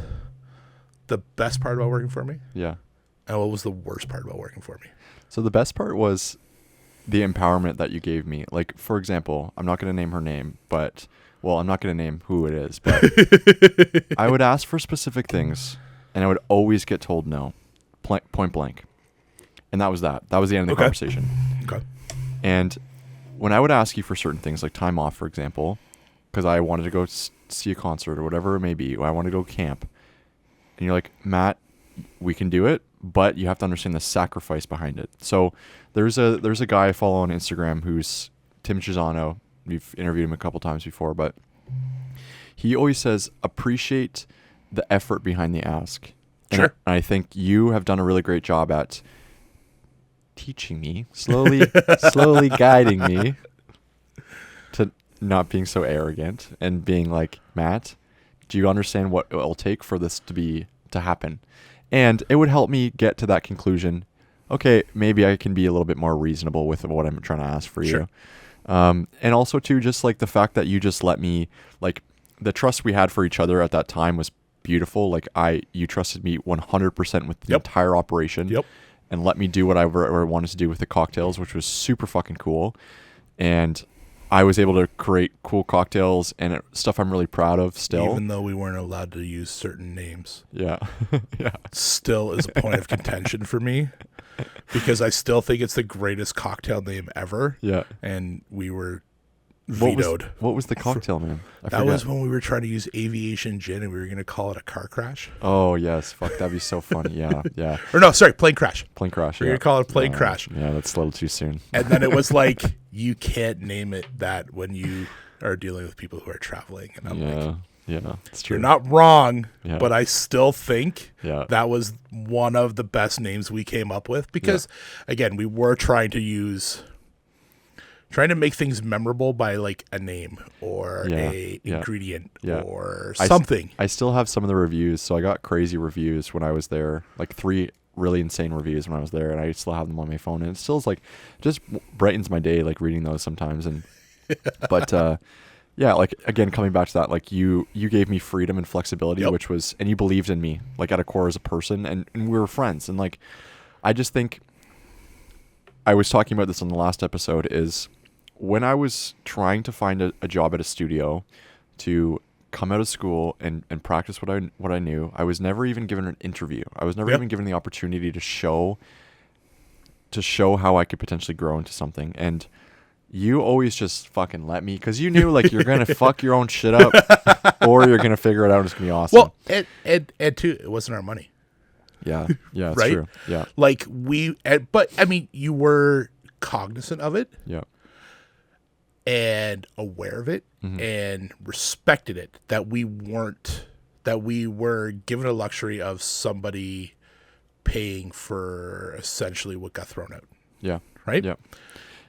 the best part about working for me?
Yeah.
And what was the worst part about working for me?
So the best part was the empowerment that you gave me. Like, for example, I'm not going to name her name, but, well, I'm not going to name who it is, but I would ask for specific things, and I would always get told no, point blank. And that was that. That was the end of the conversation.
Okay.
And when I would ask you for certain things, like time off, for example, because I wanted to go see a concert or whatever it may be, or I want to go camp, and you're like, Matt, we can do it, but you have to understand the sacrifice behind it. So there's a guy I follow on Instagram who's Tim Gisano. We've interviewed him a couple times before, but he always says, appreciate the effort behind the ask.
Sure.
And I think you have done a really great job at teaching me, slowly guiding me to not being so arrogant and being like, Matt, do you understand what it will take for this to happen? And it would help me get to that conclusion. Okay, maybe I can be a little bit more reasonable with what I'm trying to ask for you. And also too, just like the fact that you just let me, like, the trust we had for each other at that time was beautiful. Like, you trusted me 100% with the entire operation, and let me do what I wanted to do with the cocktails, which was super fucking cool. And I was able to create cool cocktails and stuff I'm really proud of still.
Even though we weren't allowed to use certain names.
Yeah. Yeah.
Still is a point of contention for me, because I still think it's the greatest cocktail name ever. Yeah. And we were vetoed.
What was the cocktail name?
That was when we were trying to use aviation gin and we were going to call it a car crash.
Oh, yes. Fuck, that'd be so funny. Yeah, yeah.
Or no, sorry, plane crash.
Plane crash,
We're going to call it plane crash.
Yeah, that's a little too soon.
And then it was like, you can't name it that when you are dealing with people who are traveling. And I'm like,
yeah, it's true.
You're not wrong, but I still think that was one of the best names we came up with, because, again, we were trying to make things memorable by, like, a name or a ingredient or something.
I still have some of the reviews. So I got crazy reviews when I was there, like 3 really insane reviews when I was there, and I still have them on my phone. And it still is like, just brightens my day, like reading those sometimes. And, but, yeah, like, again, coming back to that, like, you gave me freedom and flexibility, which was, and you believed in me, like, at a core as a person, and we were friends. And, like, I just think, I was talking about this on the last episode, is when I was trying to find a job at a studio to come out of school and practice what I knew, I was never even given an interview. I was never even given the opportunity to show how I could potentially grow into something. And you always just fucking let me, because you knew, like, you're going to fuck your own shit up or you're going to figure it out and it's going to be awesome.
Well, and too, it wasn't our money.
Yeah. Yeah. It's
right?
True. Yeah.
Like, but I mean, you were cognizant of it.
Yeah.
And aware of it, and respected it, that we were given a luxury of somebody paying for essentially what got thrown out.
Yeah.
Right?
Yeah.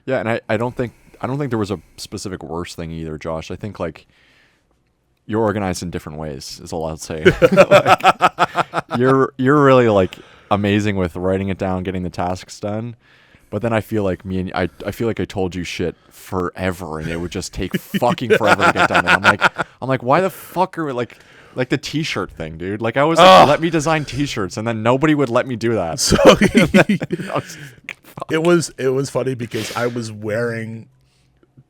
Yeah, and I don't think there was a specific worst thing either, Josh. I think, like, you're organized in different ways is all I'll say. Like, you're really like amazing with writing it down, getting the tasks done. But then I feel like I feel like I told you shit forever and it would just take fucking forever to get done. And I'm like, why the fuck are we like the t-shirt thing, dude? Like I was like, let me design t-shirts, and then nobody would let me do that.
So it was funny because I was wearing,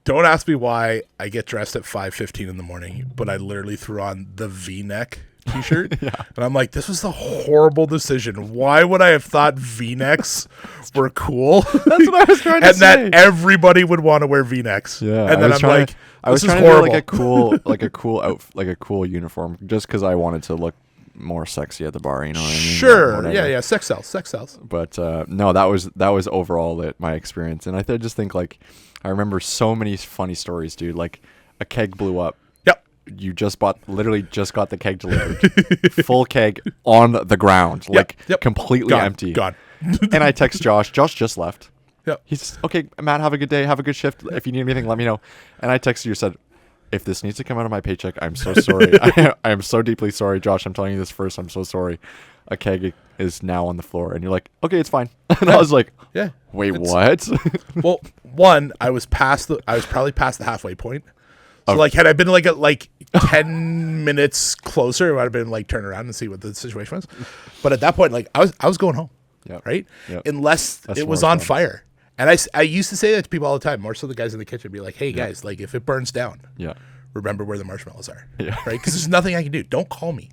don't ask me why I get dressed at 5:15 in the morning, but I literally threw on the V-neck t-shirt. And I'm like, this was a horrible decision. Why would I have thought V-necks were cool?
That's what I was trying to say.
And that everybody would want to wear V-necks.
Yeah.
And then I'm like,
I was trying
horrible.
to do like a cool uniform just because I wanted to look more sexy at the bar, you know what I mean?
Sure. Yeah. Sex sells.
But no, that was overall my experience. And I just think like, I remember so many funny stories, dude. Like a keg blew up. You literally just got the keg delivered. Full keg on the ground, like completely empty.
Gone.
And I text Josh. Josh just left.
Yep.
He's okay, Matt, have a good day. Have a good shift. If you need anything, let me know. And I texted you, said, if this needs to come out of my paycheck, I'm so sorry. I am so deeply sorry, Josh. I'm telling you this first. I'm so sorry. A keg is now on the floor. And you're like, okay, it's fine. And I was like, wait, what?
Well, one, I was probably past the halfway point. So like, had I been like 10 minutes closer, it would have been like turn around and see what the situation was. But at that point, like I was going home, right? Yep. Unless it was on fire. And I used to say that to people all the time, more so the guys in the kitchen, be like, hey guys, like if it burns down, remember where the marshmallows are, right? Because there's nothing I can do. Don't call me.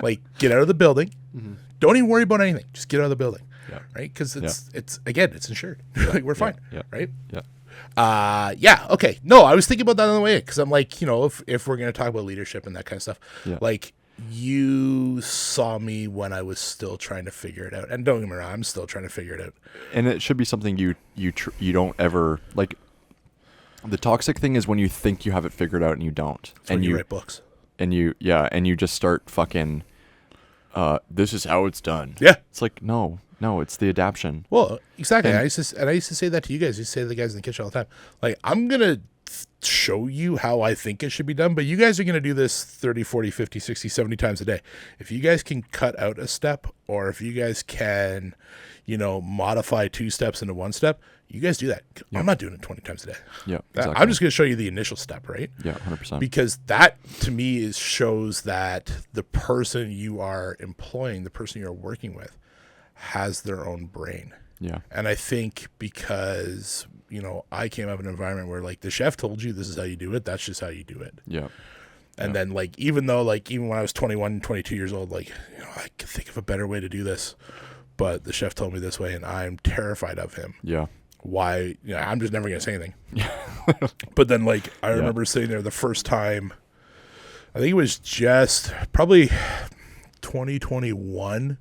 Like get out of the building. Mm-hmm. Don't even worry about anything. Just get out of the building, right? Because it's again, it's insured. Like we're fine, right? Okay. No, I was thinking about that on the way in because I'm like, if we're going to talk about leadership and that kind of stuff, like you saw me when I was still trying to figure it out. And don't get me wrong, I'm still trying to figure it out.
And it should be something you don't ever like. The toxic thing is when you think you have it figured out and you don't.
That's when you write books.
And you just start fucking, this is how it's done.
Yeah.
It's like, no, it's the adaption.
Well, exactly. I used to say that to you guys. You say to the guys in the kitchen all the time. Like, I'm going to show you how I think it should be done, but you guys are going to do this 30, 40, 50, 60, 70 times a day. If you guys can cut out a step, or if you guys can, modify 2 steps into 1 step, you guys do that. Yep. I'm not doing it 20 times a day.
Yeah, exactly.
I'm just going to show you the initial step, right?
Yeah, 100%.
Because that, to me, shows that the person you are employing, the person you're working with, has their own brain.
Yeah.
And I think because, I came up in an environment where like the chef told you this is how you do it, that's just how you do it.
Yeah.
And then like, even when I was 21, 22 years old, like, I could think of a better way to do this, but the chef told me this way and I'm terrified of him.
Yeah.
Why? I'm just never going to say anything. But then like, I remember sitting there the first time, I think it was just probably 2021.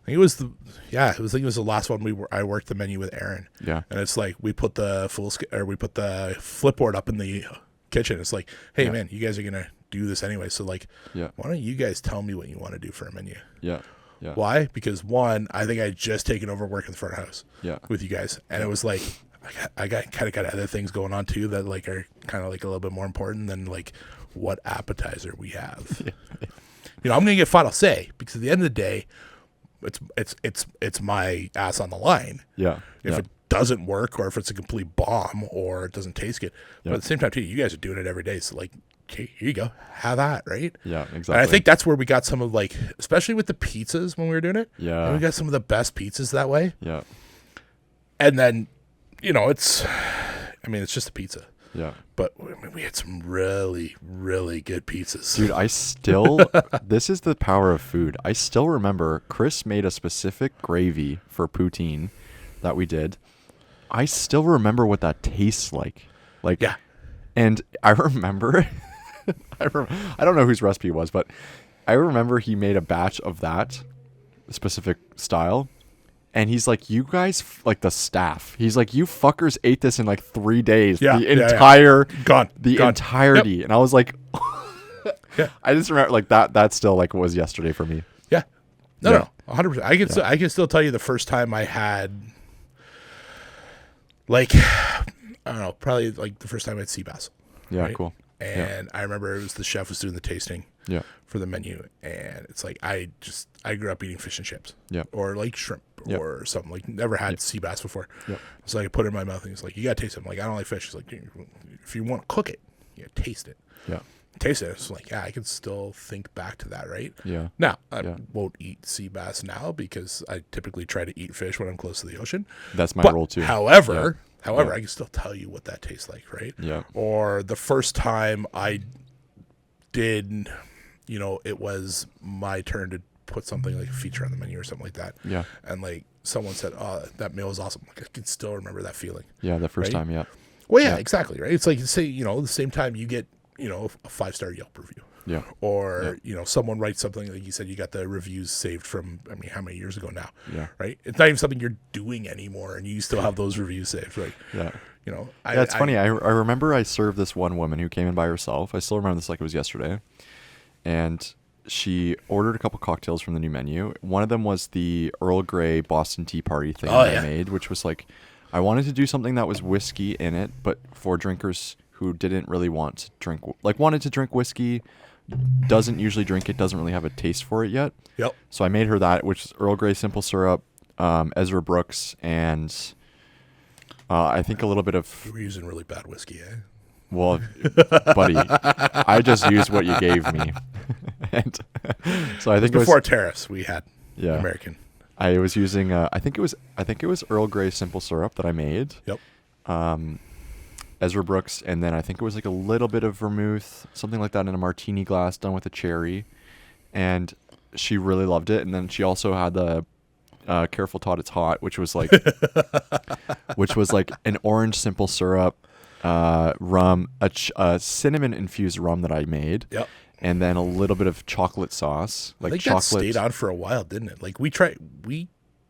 I think it was the last one I worked the menu with Aaron.
Yeah.
And it's like we put the flipboard up in the kitchen. It's like, hey man, you guys are gonna do this anyway. So like, why don't you guys tell me what you want to do for a menu?
Yeah. Yeah.
Why? Because one, I think I had just taken over work in the front of house. With you guys, and it was like I got other things going on too that like are kind of like a little bit more important than like what appetizer we have. I'm gonna get final say because at the end of the day, it's my ass on the line.
Yeah.
If it doesn't work or if it's a complete bomb or it doesn't taste good. But at the same time too, you guys are doing it every day. So like, okay, here you go. Have that, right?
Yeah, exactly.
And I think that's where we got some of like, especially with the pizzas when we were doing it.
Yeah.
And we got some of the best pizzas that way.
Yeah.
And then, it's just a pizza.
Yeah.
But we had some really, really good pizzas.
Dude, I still, this is the power of food. I still remember Chris made a specific gravy for poutine that we did. I still remember what that tastes like. Like,
yeah.
And I remember, I don't know whose recipe it was, but I remember he made a batch of that specific style. And he's like, you guys, like the staff, he's like, you fuckers ate this in like 3 days.
Yeah,
the entire,
Gone.
entirety.
Yep.
And I was like, I just remember like that still like was yesterday for me.
Yeah. No, 100%. I can still tell you the first time I had, like, I don't know, probably like the first time I had sea bass.
Yeah,
right?
cool.
And I remember it was the chef was doing the tasting for the menu, and it's like I grew up eating fish and chips, or like shrimp or something. Like never had sea bass before. So I put it in my mouth, and he's like, "You gotta taste it." I'm like, "I don't like fish." He's like, "If you want to cook it, you gotta taste it." Taste it. It's like, yeah, I can still think back to that, right? Now I won't eat sea bass now because I typically try to eat fish when I'm close to the ocean.
That's my rule too.
However, I can still tell you what that tastes like, right? Or the first time I did, it was my turn to put something like a feature on the menu or something like that. And like someone said, "Oh, that meal was awesome." Like I can still remember that feeling.
The first time.
Well, exactly, right? It's like, say, the same time you get, a 5-star Yelp review. Or, someone writes something, like you said, you got the reviews saved from, how many years ago now? Right? It's not even something you're doing anymore, and you still have those reviews saved, right?
It's funny. I remember I served this one woman who came in by herself. I still remember this like it was yesterday. And she ordered a couple cocktails from the new menu. One of them was the Earl Grey Boston Tea Party thing I made, which was like, I wanted to do something that was whiskey in it, but for drinkers who didn't really want to drink, like wanted to drink whiskey, doesn't usually drink it, doesn't really have a taste for it yet. So I made her that, which is Earl Grey simple syrup, Ezra Brooks, and I think a little bit of...
You were using really bad whiskey, eh?
Well, buddy, I just used what you gave me. And so I think
before tariffs we had American.
I was using I think it was Earl Grey simple syrup that I made. Ezra Brooks, and then I think it was like a little bit of vermouth, something like that, in a martini glass done with a cherry. And she really loved it. And then she also had the Careful Todd It's Hot, which was like an orange simple syrup, rum, a cinnamon infused rum that I made. And then a little bit of chocolate sauce. Like, I think chocolate.
That stayed on for a while, didn't it? Like we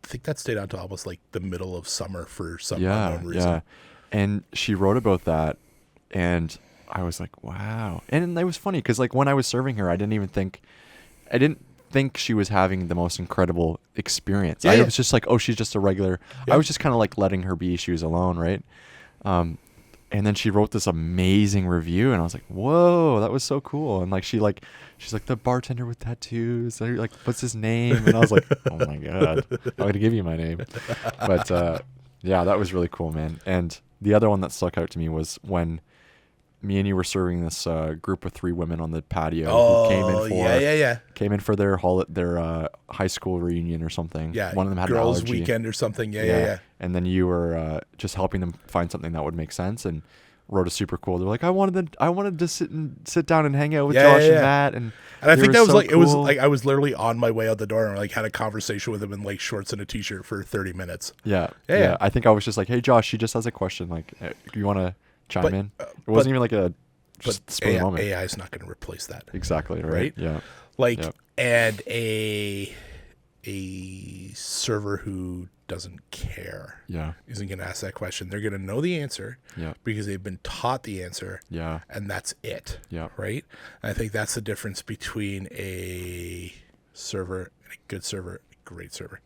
think that stayed on to almost like the middle of summer for some unknown reason.
And she wrote about that, and I was like, wow. And it was funny because like when I was serving her, I didn't think she was having the most incredible experience. I was just like, oh, she's just a regular. I was just kind of like letting her be. She was alone, right? And then she wrote this amazing review, and I was like, whoa, that was so cool. And like she's like the bartender with tattoos. And like, what's his name? And I was like, oh my God, I'm gonna give you my name. But that was really cool, man. And the other one that stuck out to me was when me and you were serving this group of 3 women on the patio who came in for their high school reunion or something. One of them had
girls'
an allergy.
weekend or something.
And then you were just helping them find something that would make sense, and wrote a super cool. They're like, I wanted to sit down and hang out with Josh and Matt, and
I think that was so like cool. It was like I was literally on my way out the door and like had a conversation with him in like shorts and a t-shirt for 30 minutes. I think I was just like, hey Josh, she just has a question. Like, do you want to chime in? It wasn't even like a spur moment. AI is not going to replace that.
Exactly. Right. Yeah.
And a server who doesn't care isn't going to ask that question. They're going to know the answer because they've been taught the answer, and that's it. Right. And I think that's the difference between a server and a good server, a great server.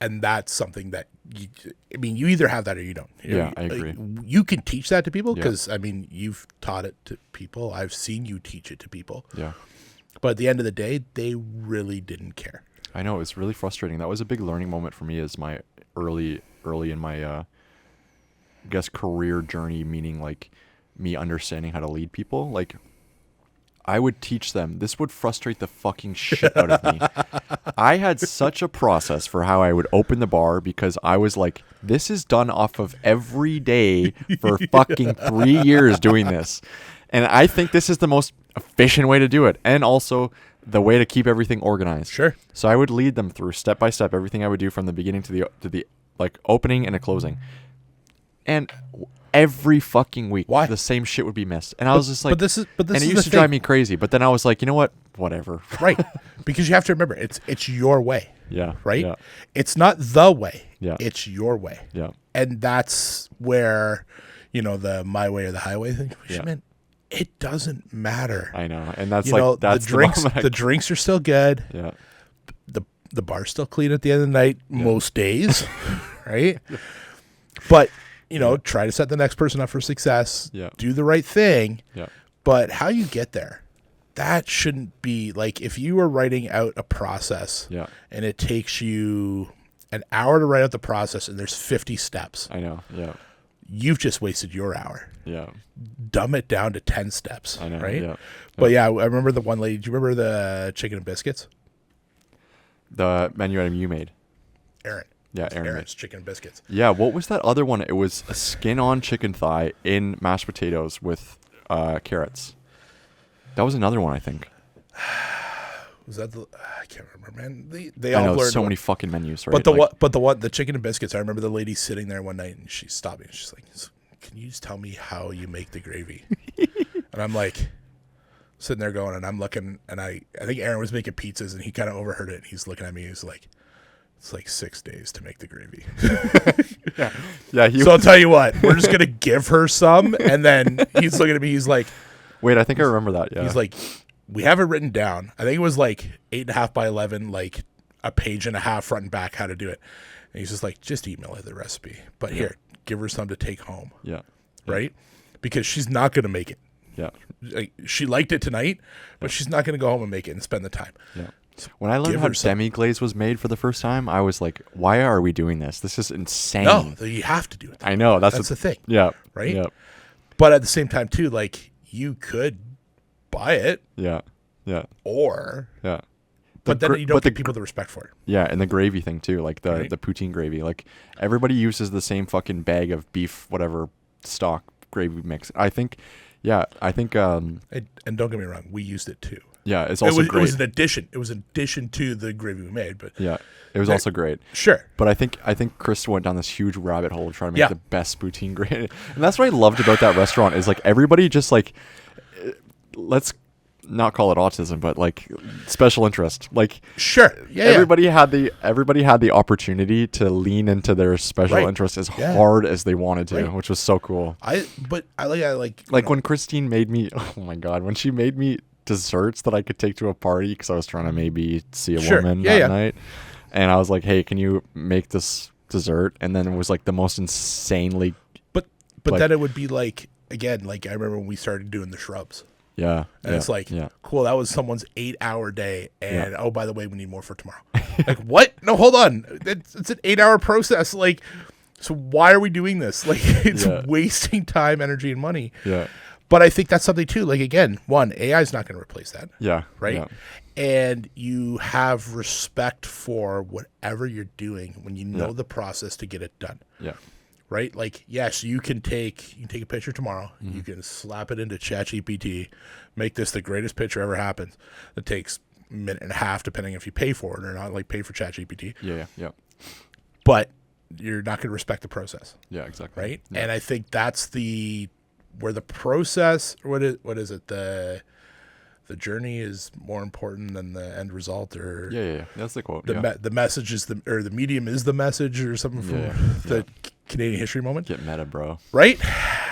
And that's something that you either have that or you don't.
I agree.
You can teach that to people because you've taught it to people. I've seen you teach it to people. But at the end of the day, they really didn't care.
I know, it was really frustrating. That was a big learning moment for me as my early in my, I guess, career journey, meaning like me understanding how to lead people. Like, I would teach them. This would frustrate the fucking shit out of me. I had such a process for how I would open the bar because I was like, this is done off of every day for fucking 3 years doing this. And I think this is the most efficient way to do it. And also the way to keep everything organized.
Sure.
So I would lead them through step by step everything I would do from the beginning to the like opening and a closing. And every fucking week, the same shit would be missed. And I was just like, and it used to drive me crazy. But then I was like, you know what? Whatever.
Right. Because you have to remember, it's your way. Right.
Yeah.
It's not the way.
Yeah.
It's your way.
Yeah.
And that's where, the my way or the highway thing. Man, it doesn't matter.
I know. And that's
that's the drinks are still good.
Yeah.
The bar's still clean at the end of the night most days. Right. But try to set the next person up for success.
Yeah.
Do the right thing.
Yeah.
But how you get there, that shouldn't be like if you were writing out a process
Yeah.
and it takes you an hour to write out the process and there's 50 steps.
I know. Yeah.
You've just wasted your hour.
Yeah.
Dumb it down to 10 steps.
I know.
Right?
Yeah.
But yeah, I remember the one lady. Do you remember the chicken and biscuits?
The menu item you made.
Aaron.
Yeah, Aaron.
Aaron's chicken and biscuits.
Yeah, what was that other one? It was a skin-on chicken thigh in mashed potatoes with carrots. That was another one, I think.
Was that the? I can't remember, man. They
I
all
know
blurred.
so many fucking menus, right?
But the
Like,
what? The chicken and biscuits. I remember the lady sitting there one night and she stopped me. And she's like, "Can you just tell me how you make the gravy?" And I'm like, sitting there going, and I'm looking, and I think Aaron was making pizzas, and he kind of overheard it, and he's looking at me. He's like, "It's like 6 days to make the gravy."
yeah.
So I'll tell you what, we're just gonna give her some, and then he's looking at me. He's like,
Wait, I think I remember that. Yeah.
he's like, we have it written down. I think it was like 8.5 by 11, like a page and a half front and back how to do it. And he's just like, just email her the recipe. But here, give her some to take home.
Yeah.
Right? Because she's not going to make it.
Yeah.
Like, she liked it tonight, but she's not going to go home and make it and spend the time.
Yeah. When I learned
Give
how
her some.
demi-glaze was made for the first time, I was like, why are we doing this? This is insane.
No, you have to do it.
I know. That's
the thing.
Yeah.
Right?
Yeah.
But at the same time, too, like, you could buy it
Yeah. Yeah.
or...
Yeah.
But then you don't
but
give people the respect for it.
Yeah, and the gravy thing too, like the
Right.
the poutine gravy. Like everybody uses the same fucking bag of beef, whatever stock gravy mix. I think,
And don't get me wrong, we used it too.
yeah, it's also
It
great.
was an addition. It was an addition to the gravy we made. But
Yeah, it was also great.
sure,
But I think Chris went down this huge rabbit hole trying to make
Yeah.
the best poutine gravy, and that's what I loved about that restaurant is like everybody just like, let's not call it autism, but like special interest. Like
sure, yeah.
everybody had the opportunity to lean into their special
Right.
interest as
Yeah.
hard as they wanted to,
Right.
which was so cool.
I like
Like when Christine made me, oh my God, when she made me desserts that I could take to a party because I was trying to maybe see a
Sure.
woman
Yeah,
that
yeah.
night. And I was like, hey, can you make this dessert? And then it was like the most insanely,
but
like-
then it would be like again, like I remember when we started doing the shrubs,
yeah.
and
yeah,
it's like
yeah.
cool. That was someone's 8-hour day, and oh by the way, we need more for tomorrow. Like what? No, hold on. It's an 8-hour process. Like, so why are we doing this? Like it's
Yeah.
wasting time, energy, and money.
Yeah.
But I think that's something too. Like again, one, AI is not going to replace that.
Yeah.
Right?
Yeah.
And you have respect for whatever you're doing when you know
Yeah.
the process to get it done.
Yeah.
Right? Like, yes, you can take a picture tomorrow.
Mm-hmm.
You can slap it into ChatGPT, make this the greatest picture ever happens. It takes a minute and a half, depending if you pay for it or not, like pay for ChatGPT.
Yeah. Yeah. Yeah.
But you're not going to respect the process.
Yeah. Exactly.
Right?
Yeah.
And I think that's where the process, what is it? The journey is more important than the end result, or
Yeah. Yeah. Yeah. That's the quote.
the
yeah.
the message is the medium is the message, or something from
Yeah,
the Canadian history moment,
Get meta, bro.
right?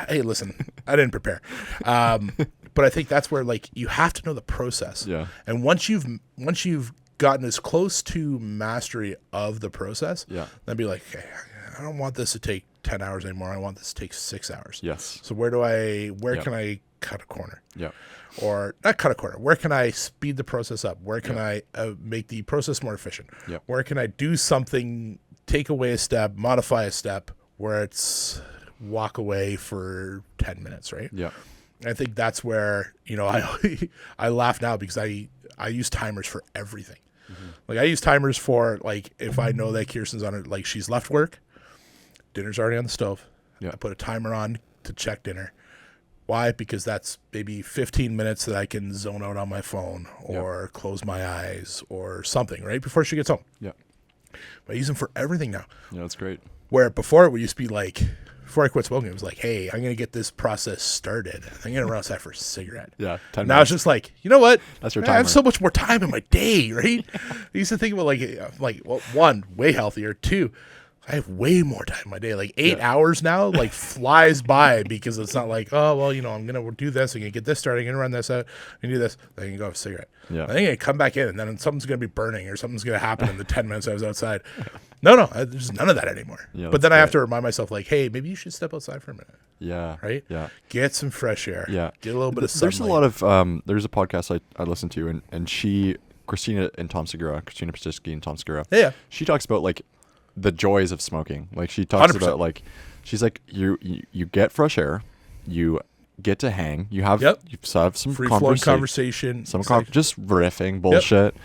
Hey, listen, I didn't prepare, but I think that's where like you have to know the process,
Yeah.
and once you've gotten as close to mastery of the process,
Yeah.
then be like, okay, I don't want this to take 10 hours anymore. I want this to take 6 hours.
Yes.
So where
Yeah.
can I cut a corner?
Yeah.
Or not cut a corner. Where can I speed the process up? Where can I make the process more efficient?
Yeah.
Where can I do something, take away a step, modify a step, where it's walk away for 10 minutes, right?
Yeah.
And I think that's where, I laugh now because I use timers for everything.
Mm-hmm.
Like I use timers for like if I know that Kirsten's on it, like she's left work, dinner's already on the stove.
Yeah.
I put a timer on to check dinner. Why? Because that's maybe 15 minutes that I can zone out on my phone or close my eyes or something, right? Before she gets home.
Yeah.
But I use them for everything now.
Yeah. That's great.
Where before it would used to be like, before I quit smoking, it was like, hey, I'm going to get this process started. I'm going to run outside for a cigarette.
Yeah. 10
Now it's just like, you know what?
That's your
Man, I have
timer.
so much more time in my day, right? I used to think about like, well, one, way healthier. Two, I have way more time in my day. Like 8 hours now, like flies by because it's not like, oh, well, I'm going to do this. I'm going to get this started. I'm going to run this out. I'm going to do this. Then I can go have a cigarette.
Yeah.
Then I'm going to come back in and then something's going to be burning or something's going to happen in the 10 minutes I was outside. No, there's none of that anymore.
Yeah,
but then I have to remind myself like, hey, maybe you should step outside for a minute.
Yeah.
Right?
Yeah.
Get some fresh air.
Yeah.
Get a little bit of sunlight.
There's a lot of, there's a podcast I listen to and Christina Pazsitzky and Tom Segura.
Yeah.
She talks about like the joys of smoking. Like she talks
100%.
about like, she's like, you get fresh air, you get to hang, you have some
free flowing conversation,
just riffing bullshit.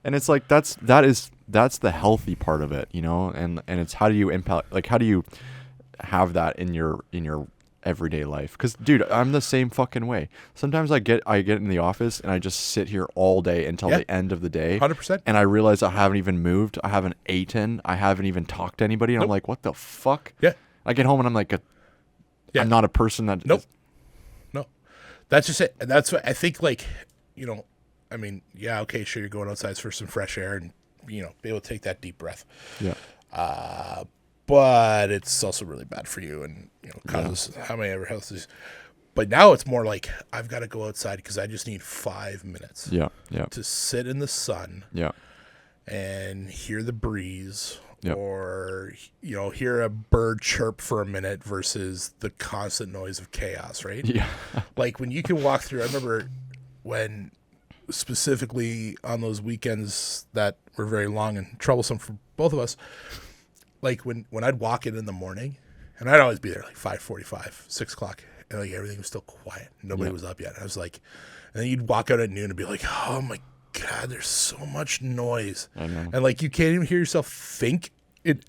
And it's like, that's the healthy part of it, and it's how do you impact, like, how do you have that in your everyday life? Because dude, I'm the same fucking way. Sometimes I get in the office and I just sit here all day until the end of the day,
100%,
and I realize I haven't even moved, I haven't eaten, I haven't even talked to anybody, and I'm like, what the fuck? I get home and I'm like, I'm not a person that
no, that's just it. And that's what I think, like, I mean, okay, sure, you're going outside for some fresh air and be able to take that deep breath, but it's also really bad for you and causes how many other health diseases. But now it's more like I've got to go outside because I just need 5 minutes to sit in the sun and hear the breeze or hear a bird chirp for a minute versus the constant noise of chaos, right? Like when you can walk through, I remember when specifically on those weekends that were very long and troublesome for both of us, like when I'd walk in the morning, and I'd always be there like 5:45, 6 o'clock, and like everything was still quiet. Nobody was up yet. I was like, and then you'd walk out at noon and be like, oh my God, there's so much noise.
I know.
And like you can't even hear yourself think in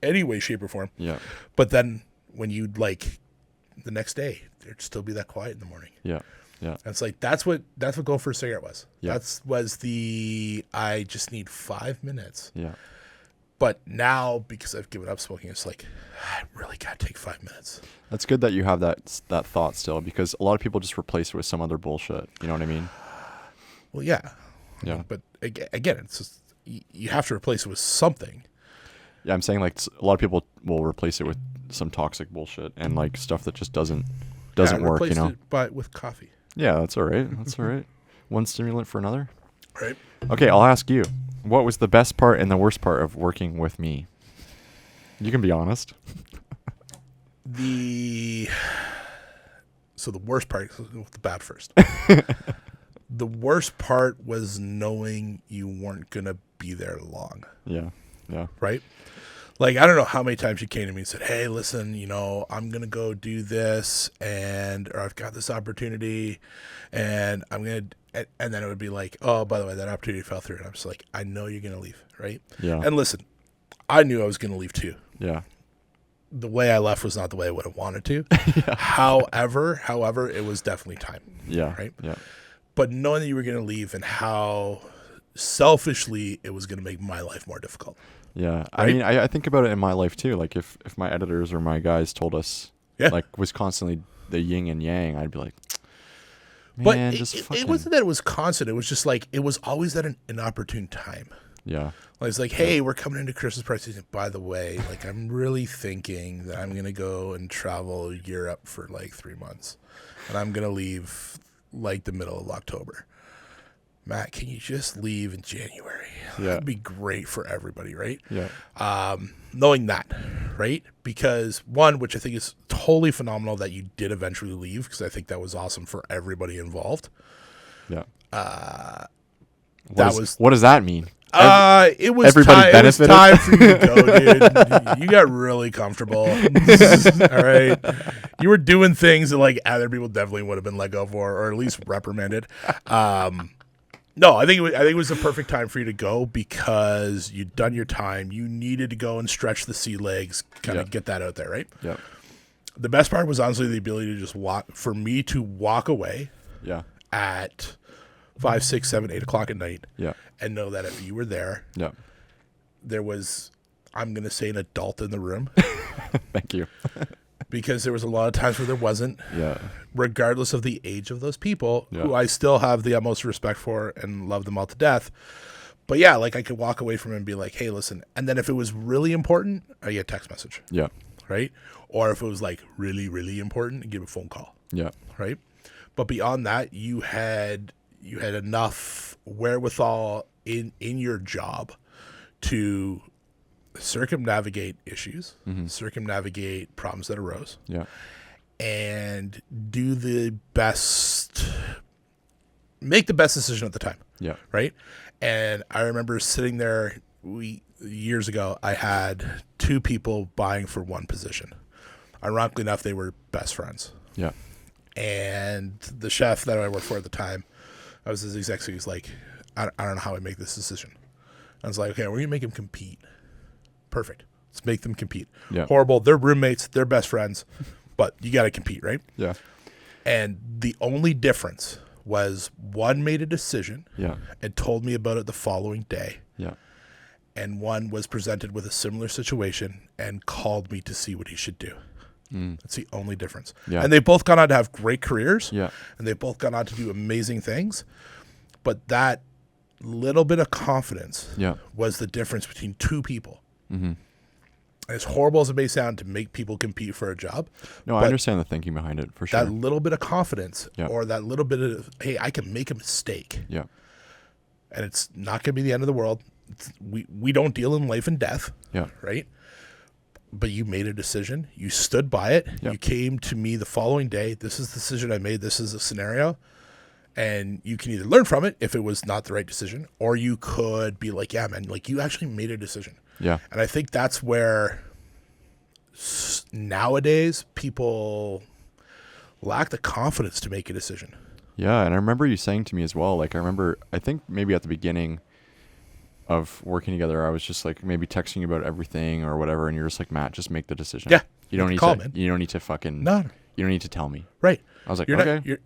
any way, shape, or form.
Yeah.
But then when you'd like the next day, there'd still be that quiet in the morning.
Yeah. Yeah.
And it's like that's what going for a cigarette was.
Yeah.
I just need 5 minutes.
Yeah.
But now, because I've given up smoking, it's like, I really got to take 5 minutes.
That's good that you have that thought still, because a lot of people just replace it with some other bullshit. You know what I mean?
Well, yeah.
Yeah.
But again, it's just, you have to replace it with something.
Yeah, I'm saying like a lot of people will replace it with some toxic bullshit and like stuff that just doesn't work,
But with coffee.
Yeah, that's all right. That's all right. One stimulant for another.
Right.
Okay, I'll ask you. What was the best part and the worst part of working with me? You can be honest.
So the worst part, let's go with the bad first. The worst part was knowing you weren't going to be there long.
Yeah. Yeah.
Right? Like, I don't know how many times you came to me and said, hey, listen, I'm going to go do this or I've got this opportunity and I'm going to, and then it would be like, oh, by the way, that opportunity fell through. And I'm just like, I know you're going to leave. Right.
Yeah.
And listen, I knew I was going to leave too.
Yeah.
The way I left was not the way I would have wanted to.
Yeah.
However, it was definitely time.
Yeah.
Right.
Yeah.
But knowing that you were going to leave and how selfishly it was going to make my life more difficult.
Yeah.
Right?
I mean, I think about it in my life too. Like if my editors or my guys told us, like was constantly the yin and yang, I'd be like, man,
but it wasn't that it was constant. It was just like, it was always at an inopportune time.
Yeah.
Like, it's like, hey, we're coming into Christmas party season. By the way, like, I'm really thinking that I'm going to go and travel Europe for like 3 months. And I'm going to leave like the middle of October. Matt, can you just leave in January?
Yeah.
That'd be great for everybody, right?
Yeah.
Knowing that, right? Because one, which I think is totally phenomenal that you did eventually leave, because I think that was awesome for everybody involved.
Yeah.
What
does that mean?
It was time for you to go, dude. You got really comfortable. All right. You were doing things that like other people definitely would have been let go for, or at least reprimanded. No, I think it was the perfect time for you to go because you'd done your time. You needed to go and stretch the sea legs, kind of get that out there, right?
Yeah.
The best part was honestly the ability to just walk away.
Yeah.
At 5, 6, 7, 8 o'clock at night.
Yeah.
And know that if you were there, there was, I'm going to say, an adult in the room.
Thank you.
Because there was a lot of times where there wasn't.
Yeah.
Regardless of the age of those people, who I still have the utmost respect for and love them all to death. But yeah, like I could walk away from it and be like, hey, listen. And then if it was really important, I get a text message,
Yeah.
right? Or if it was like really, really important, I give a phone call,
Yeah.
right? But beyond that, you had enough wherewithal in your job to circumnavigate issues, circumnavigate problems that arose,
Yeah.
and make the best decision at the time.
Yeah.
Right. And I remember sitting there years ago, I had two people vying for one position. Ironically enough, they were best friends.
Yeah.
And the chef that I worked for at the time, I was his exec, so he's like, I don't know how I make this decision. I was like, okay, we're going to make him compete. Perfect. Let's make them compete.
Yeah.
Horrible. They're roommates. They're best friends. But you got to compete, right?
Yeah.
And the only difference was one made a decision
Yeah.
and told me about it the following day.
Yeah.
And one was presented with a similar situation and called me to see what he should do. That's the only difference.
Yeah.
And they've both gone on to have great careers.
Yeah. And
they've both gone on to do amazing things. But that little bit of confidence was the difference between two people. Mm-hmm. As horrible as it may sound to make people compete for a job.
No, I understand the thinking behind it for sure.
That little bit of confidence or that little bit of, hey, I can make a mistake.
Yeah.
And it's not going to be the end of the world. We don't deal in life and death.
Yeah.
Right? But you made a decision. You stood by it.
Yep.
You came to me the following day. This is the decision I made. This is a scenario. And you can either learn from it if it was not the right decision, or you could be like, yeah, man, like you actually made a decision.
Yeah.
And I think that's where nowadays people lack the confidence to make a decision.
Yeah. And I remember you saying to me as well, like, I think maybe at the beginning of working together, I was just like maybe texting you about everything or whatever. And you're just like, Matt, just make the decision.
Yeah.
You don't need
call,
to,
man.
you don't need to fucking,
No.
You don't need to tell me.
Right.
I was like,
you're
okay.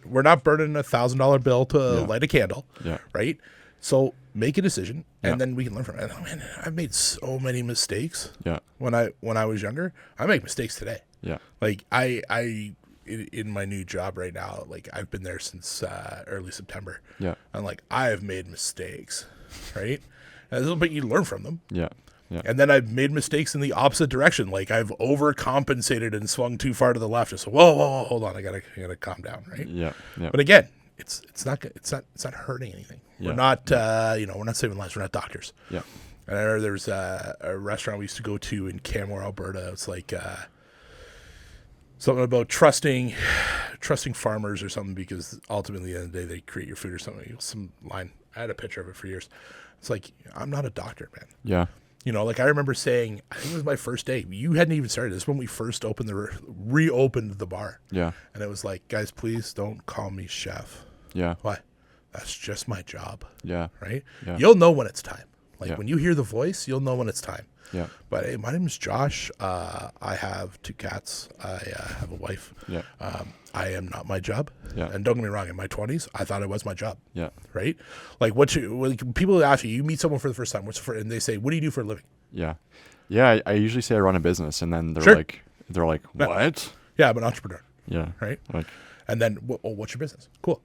We're not burning $1,000 bill to light a candle.
Yeah.
Right. So make a decision and
Yeah.
then we can learn from it. And, man, I've made so many mistakes.
Yeah.
When I was younger, I make mistakes today.
Yeah.
Like in my new job right now, like I've been there since early September.
Yeah.
And like I have made mistakes, right? But you learn from them.
Yeah. Yeah.
And then I've made mistakes in the opposite direction. Like I've overcompensated and swung too far to the left. Just whoa, hold on, I gotta calm down, right?
Yeah. Yeah.
But again, it's not hurting anything.
Yeah.
We're not we're not saving lives. We're not doctors.
Yeah.
And I remember there was a restaurant we used to go to in Canmore, Alberta. It's like something about trusting farmers or something, because ultimately at the end of the day they create your food or something. Some line. I had a picture of it for years. It's like, I'm not a doctor, man.
Yeah.
You know, like I remember saying, I think it was my first day. You hadn't even started. This is when we first reopened the bar.
Yeah.
And it was like, guys, please don't call me chef.
Yeah.
Why? That's just my job.
Yeah.
Right?
Yeah.
You'll know when it's time. Like
Yeah.
when you hear the voice, you'll know when it's time.
Yeah.
But hey, my name is Josh. I have 2 cats. I have a wife.
Yeah.
I am not my job.
Yeah.
And don't get me wrong, in my 20s, I thought it was my job.
Yeah.
Right? Like when people ask you meet someone for the first time, and they say, what do you do for a living?
Yeah. Yeah. I usually say I run a business, and then they're
Sure.
like, what?
Yeah, I'm an entrepreneur.
Yeah.
Right?
Like,
And then, what's your business? Cool.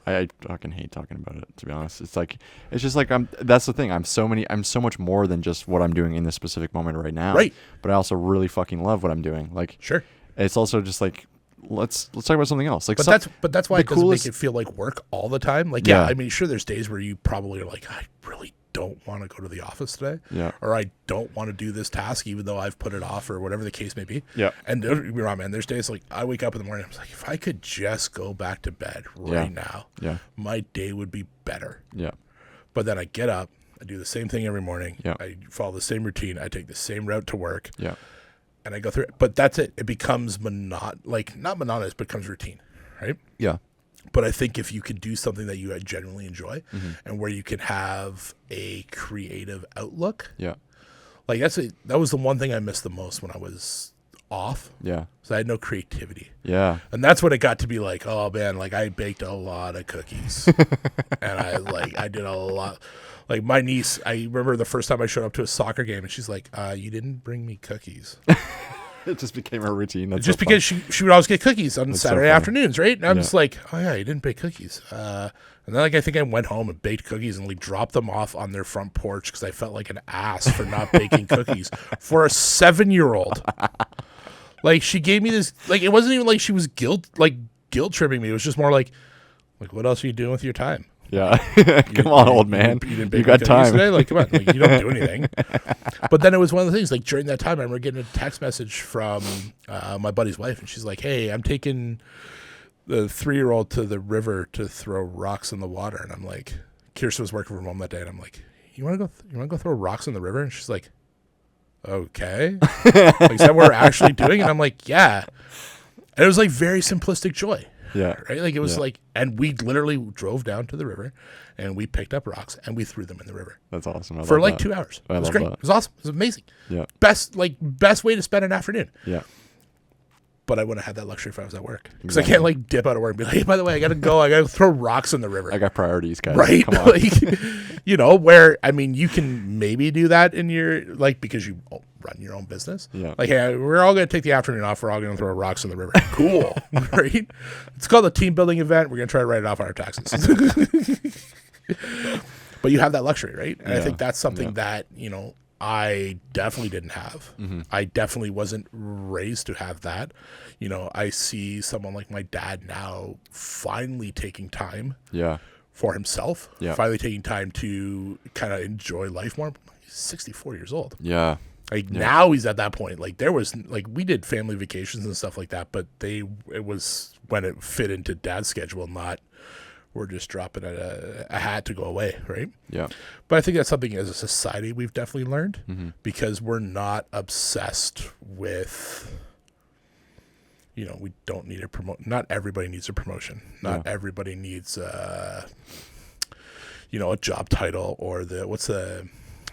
I fucking hate talking about it, to be honest. It's just like that's the thing. I'm so much more than just what I'm doing in this specific moment right now.
Right.
But I also really fucking love what I'm doing. Like,
Sure.
it's also just like, let's talk about something else. Like,
But that's why it doesn't make it feel like work all the time. Like, yeah,
Yeah.
I mean, sure, there's days where you probably are like, I really don't want to go to the office today.
Yeah.
Or I don't want to do this task, even though I've put it off, or whatever the case may be.
Yeah.
And don't get me wrong, man, there's days like I wake up in the morning, I'm like, if I could just go back to bed right now,
Yeah.
my day would be better.
Yeah.
But then I get up, I do the same thing every morning.
Yeah.
I follow the same routine. I take the same route to work.
Yeah.
And I go through it. But that's it. It becomes not monotonous, but becomes routine, right?
Yeah.
But I think if you could do something that you genuinely enjoy and where you can have a creative outlook,
Yeah.
like that was the one thing I missed the most when I was off.
Yeah.
So I had no creativity.
Yeah.
And that's when it got to be like, oh man, like I baked a lot of cookies and I did a lot. Like my niece, I remember the first time I showed up to a soccer game and she's like, you didn't bring me cookies.
It just became a routine. That's
Just
so
because she would always get cookies on Saturday
funny.
afternoons, right? And I'm
Yeah.
just like, oh yeah, you didn't bake cookies. And then like I think I went home and baked cookies and like dropped them off on their front porch because I felt like an ass for not baking cookies for a 7-year-old. Like she gave me this, like it wasn't even like she was guilt tripping me. It was just more like what else are you doing with your time?
Yeah. Come on, old man.
You didn't
You
bake
got
cookies
time.
today? Like, come on, like, you don't do anything. But then it was one of the things, like during that time, I remember getting a text message from my buddy's wife, and she's like, "Hey, I'm taking the 3-year-old to the river to throw rocks in the water." And I'm like, Kirsten was working from home that day, and I'm like, "You want to go throw rocks in the river?" And she's like, "Okay." Like, is that what we're actually doing? And I'm like, "Yeah." And it was like very simplistic joy.
Yeah.
Right? Like it was like, and we literally drove down to the river and we picked up rocks and we threw them in the river
That's awesome. I
for
love
like
that.
2 hours.
I
It was
love
great.
that.
It was awesome. It was amazing.
Yeah.
Best way to spend an afternoon.
Yeah.
But I wouldn't have had that luxury if I was at work because I can't like dip out of work and be like, "Hey, by the way, I got to go. I got to throw rocks in the river."
I got priorities, guys.
Right?
Come on.
Like, where, I mean, you can maybe do that in your, like, because you run your own business.
Yeah.
Like, hey, we're all going to take the afternoon off. We're all going to throw rocks in the river. Cool. Right? It's called a team building event. We're going to try to write it off on our taxes. But you have that luxury, right? And I think that's something that, I definitely didn't have. I definitely wasn't raised to have that. I see someone like my dad now finally taking time
Yeah.
for himself,
Yeah.
finally taking time to kind of enjoy life more. He's 64 years old.
Yeah.
Like now he's at that point. Like there was like we did family vacations and stuff like that, but it was when it fit into dad's schedule, not we're just dropping a hat to go away, right?
Yeah.
But I think that's something as a society we've definitely learned because we're not obsessed with, we don't need a not everybody needs a promotion. Not everybody needs a job title or what's the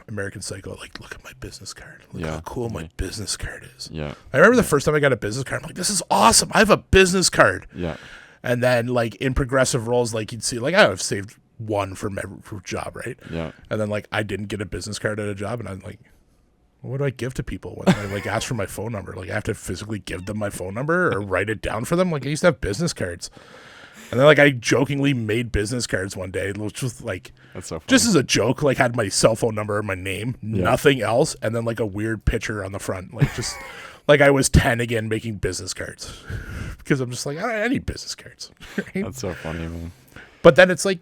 American Psycho, like, look at my business card. Look how cool my business card is.
Yeah.
I remember the first time I got a business card, I'm like, this is awesome. I have a business card.
Yeah.
And then like in progressive roles, like you'd see, like I have saved one from every job, right?
Yeah.
And then like I didn't get a business card at a job, and I'm like, what do I give to people when I like ask for my phone number? Like I have to physically give them my phone number or write it down for them. Like I used to have business cards, and then like I jokingly made business cards one day, which was like
That's so funny.
just as a joke, like had my cell phone number and my name, nothing else, and then like a weird picture on the front, like just like I was 10 again making business cards because I'm just like I need business cards. Right?
That's so funny, man.
But then it's like,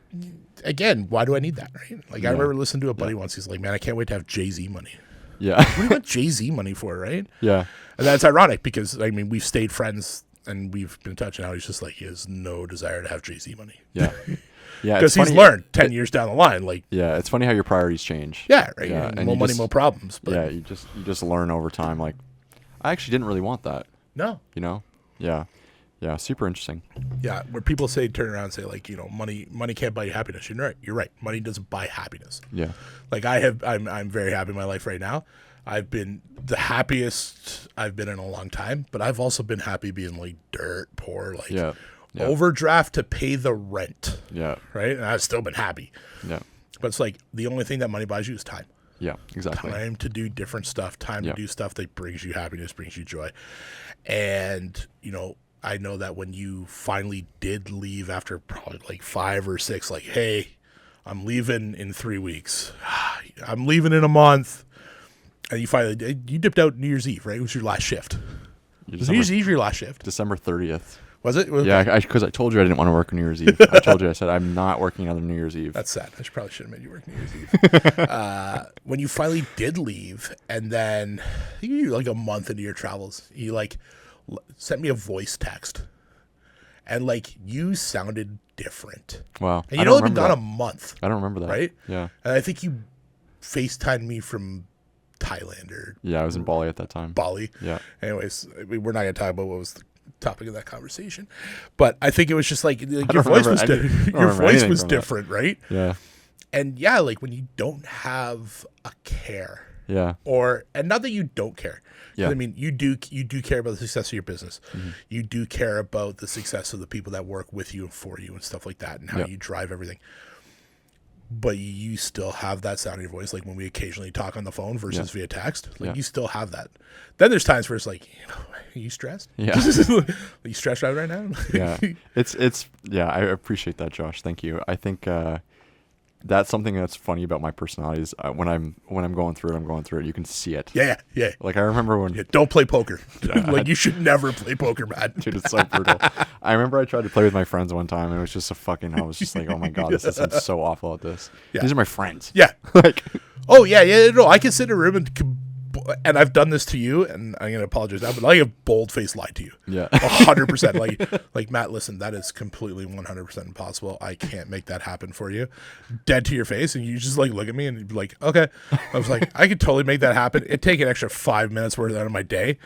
again, why do I need that? Right? Like I remember listening to a buddy once. He's like, "Man, I can't wait to have Jay-Z money."
Yeah.
What do you want Jay-Z money for, right?
Yeah.
And that's ironic because I mean we've stayed friends and we've been in touch. Now he's just like he has no desire to have Jay-Z money.
Yeah. Yeah.
Because he's learned 10 years down the line, like
Yeah. It's funny how your priorities change.
right,
Yeah, and
more
you
money,
just-
more problems. But
Yeah. You just learn over time. Like, I actually didn't really want that.
no,
Yeah. Yeah. Super interesting.
yeah, where people turn around and say like money can't buy you happiness. You're right. Money doesn't buy happiness.
Yeah.
Like I'm very happy in my life right now. I've been the happiest I've been in a long time, but I've also been happy being like dirt poor, like
Yeah. Yeah.
overdraft to pay the rent,
Yeah.
right? And I've still been happy.
Yeah.
But it's like the only thing that money buys you is time.
Yeah. Exactly.
Time to do different stuff, time to do stuff that brings you happiness, brings you joy. And, I know that when you finally did leave after probably like 5 or 6, like, hey, I'm leaving in 3 weeks. I'm leaving in a month. And you dipped out New Year's Eve, right? It was your last shift. Was New Year's Eve your last shift?
December 30th.
Was it?
Yeah, because I told you I didn't want to work on New Year's Eve. I said I'm not working on New Year's Eve.
That's sad. I probably should have made you work New Year's Eve. When you finally did leave, and then I think you were like a month into your travels, you like sent me a voice text, and like you sounded different.
Wow.
And you'd only been gone a month,
I don't remember that.
right?
Yeah.
And I think you FaceTimed me from Thailand or
Yeah, I was in Bali at that time.
Bali.
Yeah.
Anyways, we're not going to talk about what was the topic of that conversation, but I think it was just like your
don't
voice
remember
was
any- I don't
your
remember
voice
anything
was
from that.
different, right?
Yeah.
And yeah, like when you don't have a care,
Yeah.
and not that you don't care. 'Cause,
Yeah.
I mean, you do care about the success of your business. You do care about the success of the people that work with you and for you and stuff like that, and how you drive everything. but you still have that sound in your voice, like when we occasionally talk on the phone versus via text. Like you still have that. Then there's times where it's like, are you stressed?
Yeah.
Are you stressed out right now?
Yeah. It's yeah, I appreciate that, Josh. Thank you. I think that's something that's funny about my personality is when I'm going through it, you can see it.
Yeah.
Like I remember when
Don't play poker. Like you should never play poker, man.
dude, it's so brutal. I remember I tried to play with my friends one time and it was just I was just like, oh my God, this is so awful at this.
Yeah.
These are my friends.
Yeah.
Like
Oh yeah. No, I can sit in a room and I've done this to you, and I'm gonna apologize now, but I have bold-faced lied to you.
Yeah.
100%. Like Matt, listen, that is completely 100% impossible. I can't make that happen for you. Dead to your face, and you just like look at me and you'd be like, okay. I was like, I could totally make that happen. It'd take an extra 5 minutes worth out of my day.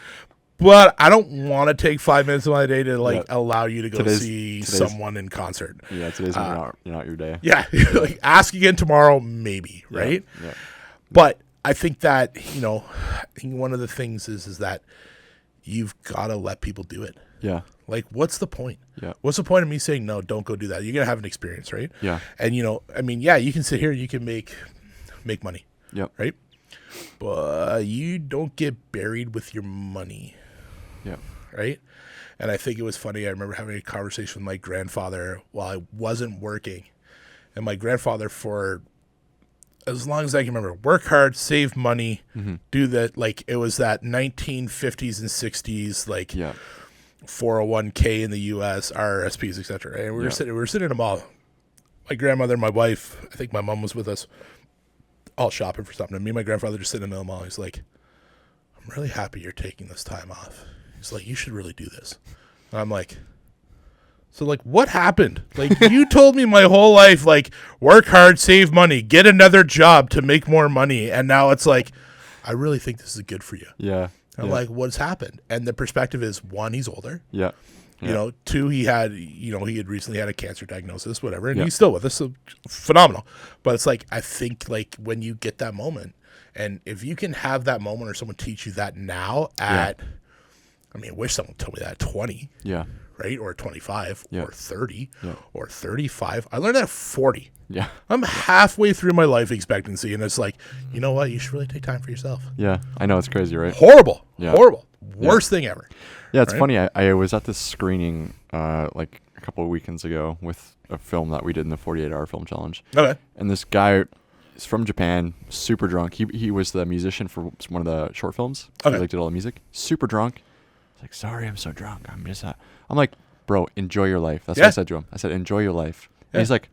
But I don't want to take 5 minutes of my day to allow you to go see someone in concert.
Yeah, today's not your day.
Yeah. Like ask again tomorrow, maybe, right?
Yeah.
But I think that, I think one of the things is that you've got to let people do it.
Yeah.
Like, what's the point?
Yeah.
What's the point of me saying, no, don't go do that? You're going to have an experience, right?
Yeah.
And, you can sit here and you can make money.
Yep.
Right? But you don't get buried with your money.
Yeah.
Right? And I think it was funny. I remember having a conversation with my grandfather while I wasn't working. And my grandfather, for as long as I can remember, work hard, save money, do that. Like it was that 1950s and 60s, like 401k in the U.S., RRSPs, etc. And we were sitting in a mall. My grandmother, my wife, I think my mom was with us, all shopping for something. And me and my grandfather just sitting in the mall. He's like, "I'm really happy you're taking this time off." He's like, "You should really do this." And I'm like, so, like, what happened? Like, you told me my whole life, like, work hard, save money, get another job to make more money. And now it's like, I really think this is good for you.
Yeah.
I'm like, what's happened? And the perspective is, one, he's older.
Yeah.
Two, he had recently had a cancer diagnosis, whatever. And he's still with us. So phenomenal. But it's like, I think, like, when you get that moment, and if you can have that moment or someone teach you that now I wish someone told me that at 20.
Yeah.
Right? Or 25 or 30 or 35. I learned that at 40.
Yeah.
I'm halfway through my life expectancy, and it's like, you know what? You should really take time for yourself.
Yeah. I know, it's crazy, right?
Horrible. Worst thing ever.
Yeah, it's funny. I was at this screening like a couple of weekends ago with a film that we did in the 48-hour film challenge.
Okay.
And this guy is from Japan, super drunk. He was the musician for one of the short films.
Okay.
He did all the music. Super drunk. He's like, sorry, I'm so drunk. I'm like, bro, enjoy your life. That's what I said to him. I said, enjoy your life. And he's like,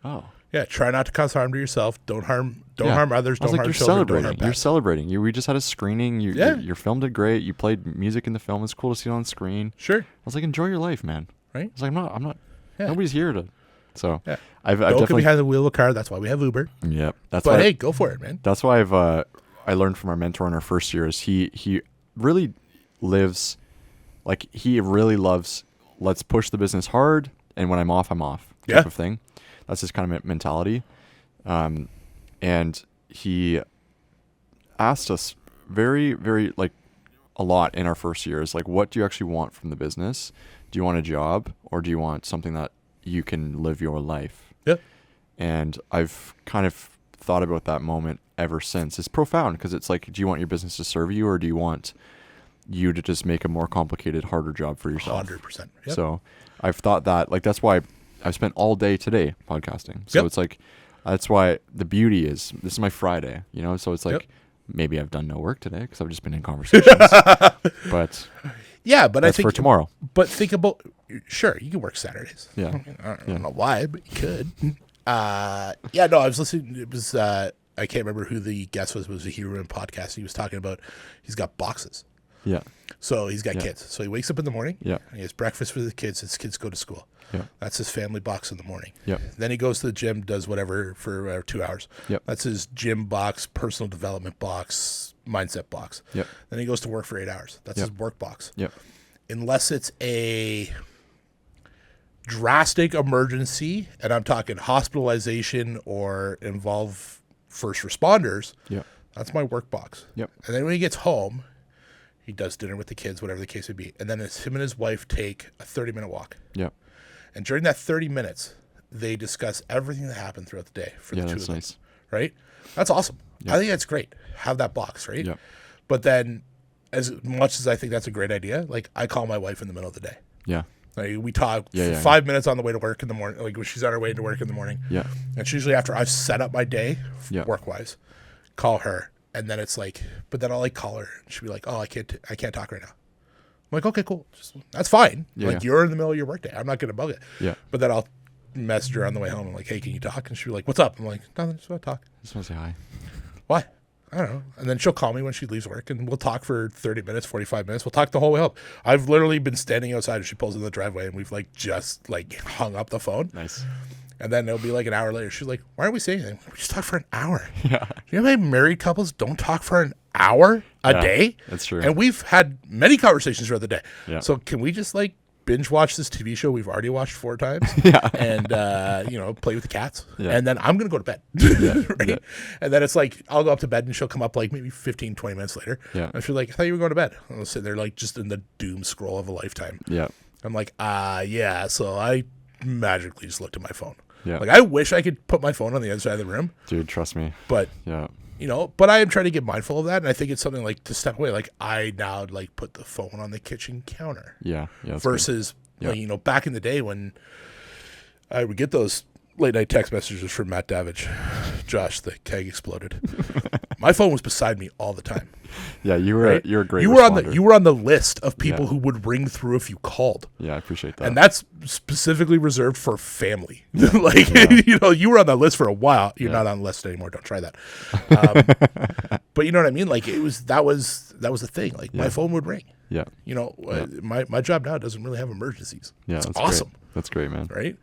oh.
Yeah, try not to cause harm to yourself. Don't harm others. Don't harm children.
You're celebrating. We just had a screening. Your film did great. You played music in the film. It's cool to see it on screen.
Sure. I
was like, enjoy your life, man.
Right?
I was like, I'm not. Nobody's here to. So
I've definitely get behind the wheel of a car. That's why we have Uber.
Yep.
Hey, go for it, man.
That's why I learned from our mentor in our first year is he really lives. Like, he really loves, let's push the business hard, and when I'm off type of thing. That's his kind of mentality. And he asked us very, very, like, a lot in our first year is, like, what do you actually want from the business? Do you want a job, or do you want something that you can live your life?
Yeah.
And I've kind of thought about that moment ever since. It's profound, because it's like, do you want your business to serve you, or do you want you to just make a more complicated, harder job for yourself?
100%.
Yep. So I've thought that, like, that's why I've spent all day today podcasting. So it's like, that's why the beauty is, this is my Friday, so it's like, maybe I've done no work today because I've just been in conversations. But
yeah, but I think
for tomorrow.
But think about, sure, you can work Saturdays.
Yeah.
I don't know why, but you could. I was listening. It was, I can't remember who the guest was, but it was a Hero in podcast. He was talking about, he's got boxes.
Yeah.
So he's got kids. So he wakes up in the morning.
Yeah.
And he has breakfast for the kids. His kids go to school.
Yeah.
That's his family box in the morning.
Yeah.
Then he goes to the gym, does whatever for 2 hours.
Yep.
That's his gym box, personal development box, mindset box.
Yep.
Then he goes to work for 8 hours. That's his work box.
Yep.
Unless it's a drastic emergency, and I'm talking hospitalization or involve first responders.
Yeah.
That's my work box.
Yep.
And then when he gets home, he does dinner with the kids, whatever the case would be. And then it's him and his wife take a 30-minute walk.
Yeah.
And during that 30 minutes, they discuss everything that happened throughout the day for the two
that's
of them.
nice.
Right? That's awesome. I think that's great. Have that box, right?
Yeah.
But then, as much as I think that's a great idea, like I call my wife in the middle of the day.
Yeah.
Like, we talk for 5 minutes on the way to work in the morning, like when she's on her way to work in the morning.
Yeah.
And it's usually after I've set up my day,
Yeah.
work-wise, call her. And then it's like, but then I'll like call her. And she'll be like, oh, I can't talk right now. I'm like, okay, cool. That's fine.
Yeah,
like you're in the middle of your workday. I'm not going to bug it.
Yeah.
But then I'll message her on the way home. I'm like, hey, can you talk? And she'll be like, what's up? I'm like, nothing, just want to talk.
Just want to say hi.
Why? I don't know. And then she'll call me when she leaves work, and we'll talk for 30 minutes, 45 minutes. We'll talk the whole way home. I've literally been standing outside and she pulls in the driveway, and we've like just like hung up the phone.
Nice.
And then it'll be like an hour later. She's like, why aren't we saying anything? We just talked for an hour.
Yeah.
You know how many married couples don't talk for an hour a day?
That's true.
And we've had many conversations throughout the day.
Yeah.
So can we just like binge watch this TV show we've already watched 4 times?
Yeah.
And, play with the cats.
Yeah.
And then I'm going to go to bed. Right?
Yeah.
And then it's like, I'll go up to bed and she'll come up like maybe 15, 20 minutes later.
Yeah.
And she's like, I thought you were going to bed. And I'll sit there like just in the doom scroll of a lifetime.
Yeah.
I'm like, yeah. So I magically just looked at my phone.
Yeah.
Like I wish I could put my phone on the other side of the room.
Dude, trust me.
But
Yeah.
but I am trying to get mindful of that, and I think it's something like to step away. Like I now like put the phone on the kitchen counter.
Yeah. Yeah.
Versus like, back in the day when I would get those late night text messages from Matt Davidge, Josh, the keg exploded. My phone was beside me all the time.
Yeah, you were
Right?
you're a great
you were on the list of people who would ring through if you called.
Yeah, I appreciate that.
And that's specifically reserved for family. Like, you were on that list for a while. You're not on the list anymore. Don't try that. But you know what I mean? Like that was the thing. Like my phone would ring.
Yeah.
My job now doesn't really have emergencies.
Yeah,
it's
that's
awesome.
Great. That's great, man.
Right?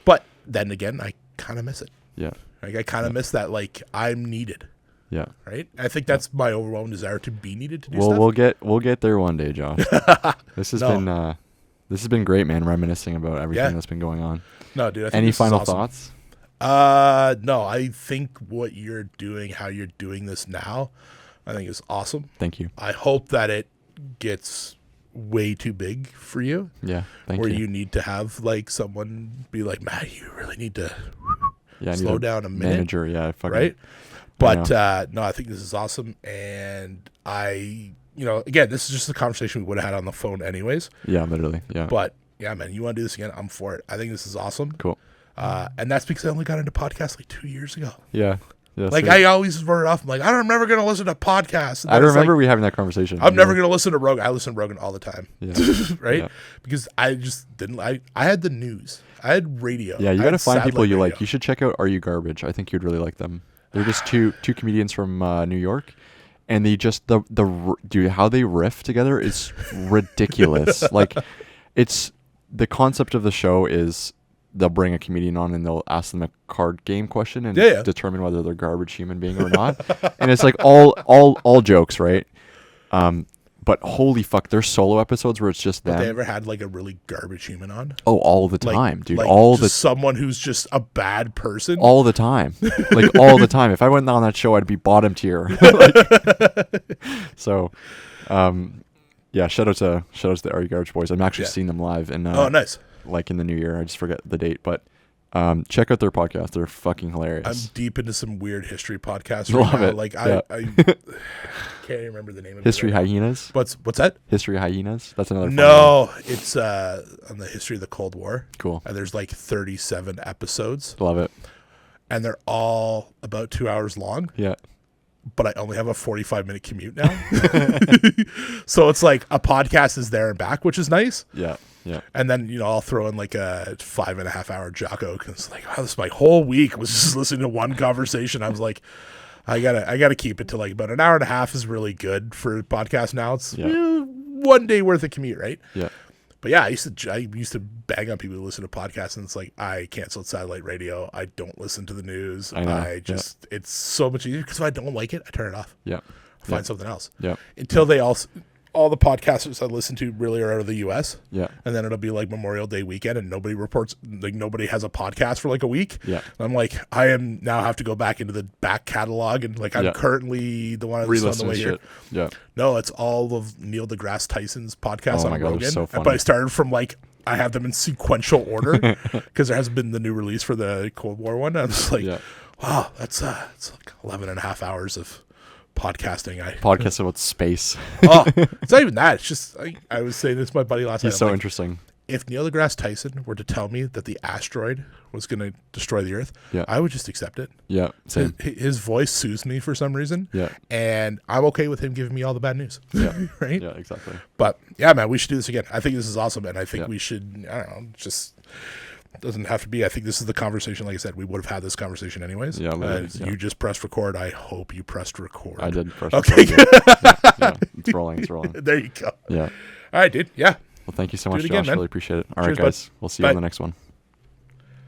But then again, I kind of miss it.
Yeah.
Like I kind of miss that. Like I'm needed.
Yeah.
Right. I think that's my overwhelming desire to be needed to do stuff.
We'll get there one day, Josh. This has been great, man. Reminiscing about everything that's been going on.
No, dude. I think
Any
this is
final
awesome.
thoughts?
No. I think what you're doing, how you're doing this now, I think is awesome.
Thank you.
I hope that it gets way too big for you.
Yeah. Thank
where
you.
you need to have like someone be like, Matt, you really need to
I
slow
need
down a minute.
Manager, yeah.
Right? But no, I think this is awesome. And again, this is just a conversation we would have had on the phone anyways.
Yeah, literally. Yeah.
But yeah, man, you want to do this again? I'm for it. I think this is awesome.
Cool.
And that's because I only got into podcasts like 2 years ago.
Yeah. Yeah,
like I always wrote it off. I'm like, I'm never going to listen to podcasts.
I remember we having that conversation.
I'm never going to listen to Rogan. I listen to Rogan all the time.
Yeah.
Right?
Yeah.
Because I just didn't. I had the news. I had radio.
Yeah, you got to find people you
radio.
like. You should check out Are You Garbage? I think you'd really like them. They're just two comedians from New York, and they just dude, how they riff together is ridiculous. Like, it's the concept of the show is they'll bring a comedian on and they'll ask them a card game question and determine whether they're garbage human being or not. And it's like all jokes, right? But holy fuck, there's solo episodes where it's just them.
Have they ever had like a really garbage human on?
Oh, all the time, dude.
Like someone who's just a bad person.
All the time, like all the time. If I went on that show, I'd be bottom tier. So, yeah. Shout out to the Are You Garbage Boys. I'm actually seeing them live and
nice.
Like in the new year. I just forget the date, but check out their podcast. They're fucking hilarious.
I'm deep into some weird history podcasts
right
now.
It.
Like
yeah.
I can't even remember the name of
History
it. Right
Hyenas.
What's that?
History Hyenas. That's another.
No, it's on the history of the Cold War.
Cool.
And there's like 37 episodes.
Love it.
And they're all about 2 hours long.
Yeah.
But I only have a 45-minute commute now. So it's like a podcast is there and back, which is nice.
Yeah. Yeah.
And then, I'll throw in like a 5.5 hour Jocko because it's like, wow, this my whole week was just listening to one conversation. I was like, I gotta keep it to like about an hour and a half is really good for a podcast now. It's 1 day worth of commute, right?
Yeah.
But yeah, I used to bang on people who listen to podcasts, and it's like I canceled satellite radio. I don't listen to the news. It's so much easier because if I don't like it, I turn it off.
Yeah.
I find something else.
Yeah.
Until all the podcasters I listen to really are out of the U.S.
Yeah.
And then it'll be like Memorial Day weekend and nobody reports, like nobody has a podcast for like a week.
Yeah.
And I'm like, now have to go back into the back catalog and like I'm currently the one that's on the way here.
Yeah.
No, it's all of Neil deGrasse Tyson's podcast on
my God,
Rogan.
so funny.
But I started from like I have them in sequential order because there hasn't been the new release for the Cold War one. I was like, wow, it's like 11 and a half hours of podcasting.
Podcast about space.
Oh, it's not even that. It's just, I was saying this to my buddy last night.
He's so interesting.
If Neil deGrasse Tyson were to tell me that the asteroid was going to destroy the Earth, I would just accept it.
Yeah, same.
His voice soothes me for some reason.
Yeah.
And I'm okay with him giving me all the bad news.
Yeah.
Right?
Yeah, exactly.
But yeah, man, we should do this again. I think this is awesome. And I think we should, I don't know, just doesn't have to be. I think this is the conversation. Like I said, we would have had this conversation anyways.
Yeah,
You just pressed record. I hope you pressed record.
I did press
record.
Yeah, it's rolling. It's rolling.
There you go.
Yeah.
All right, dude. Yeah.
Well, thank you so much,
again,
Josh.
man.
Really appreciate it. All
Cheers,
right, guys.
bud.
We'll see you on the next one.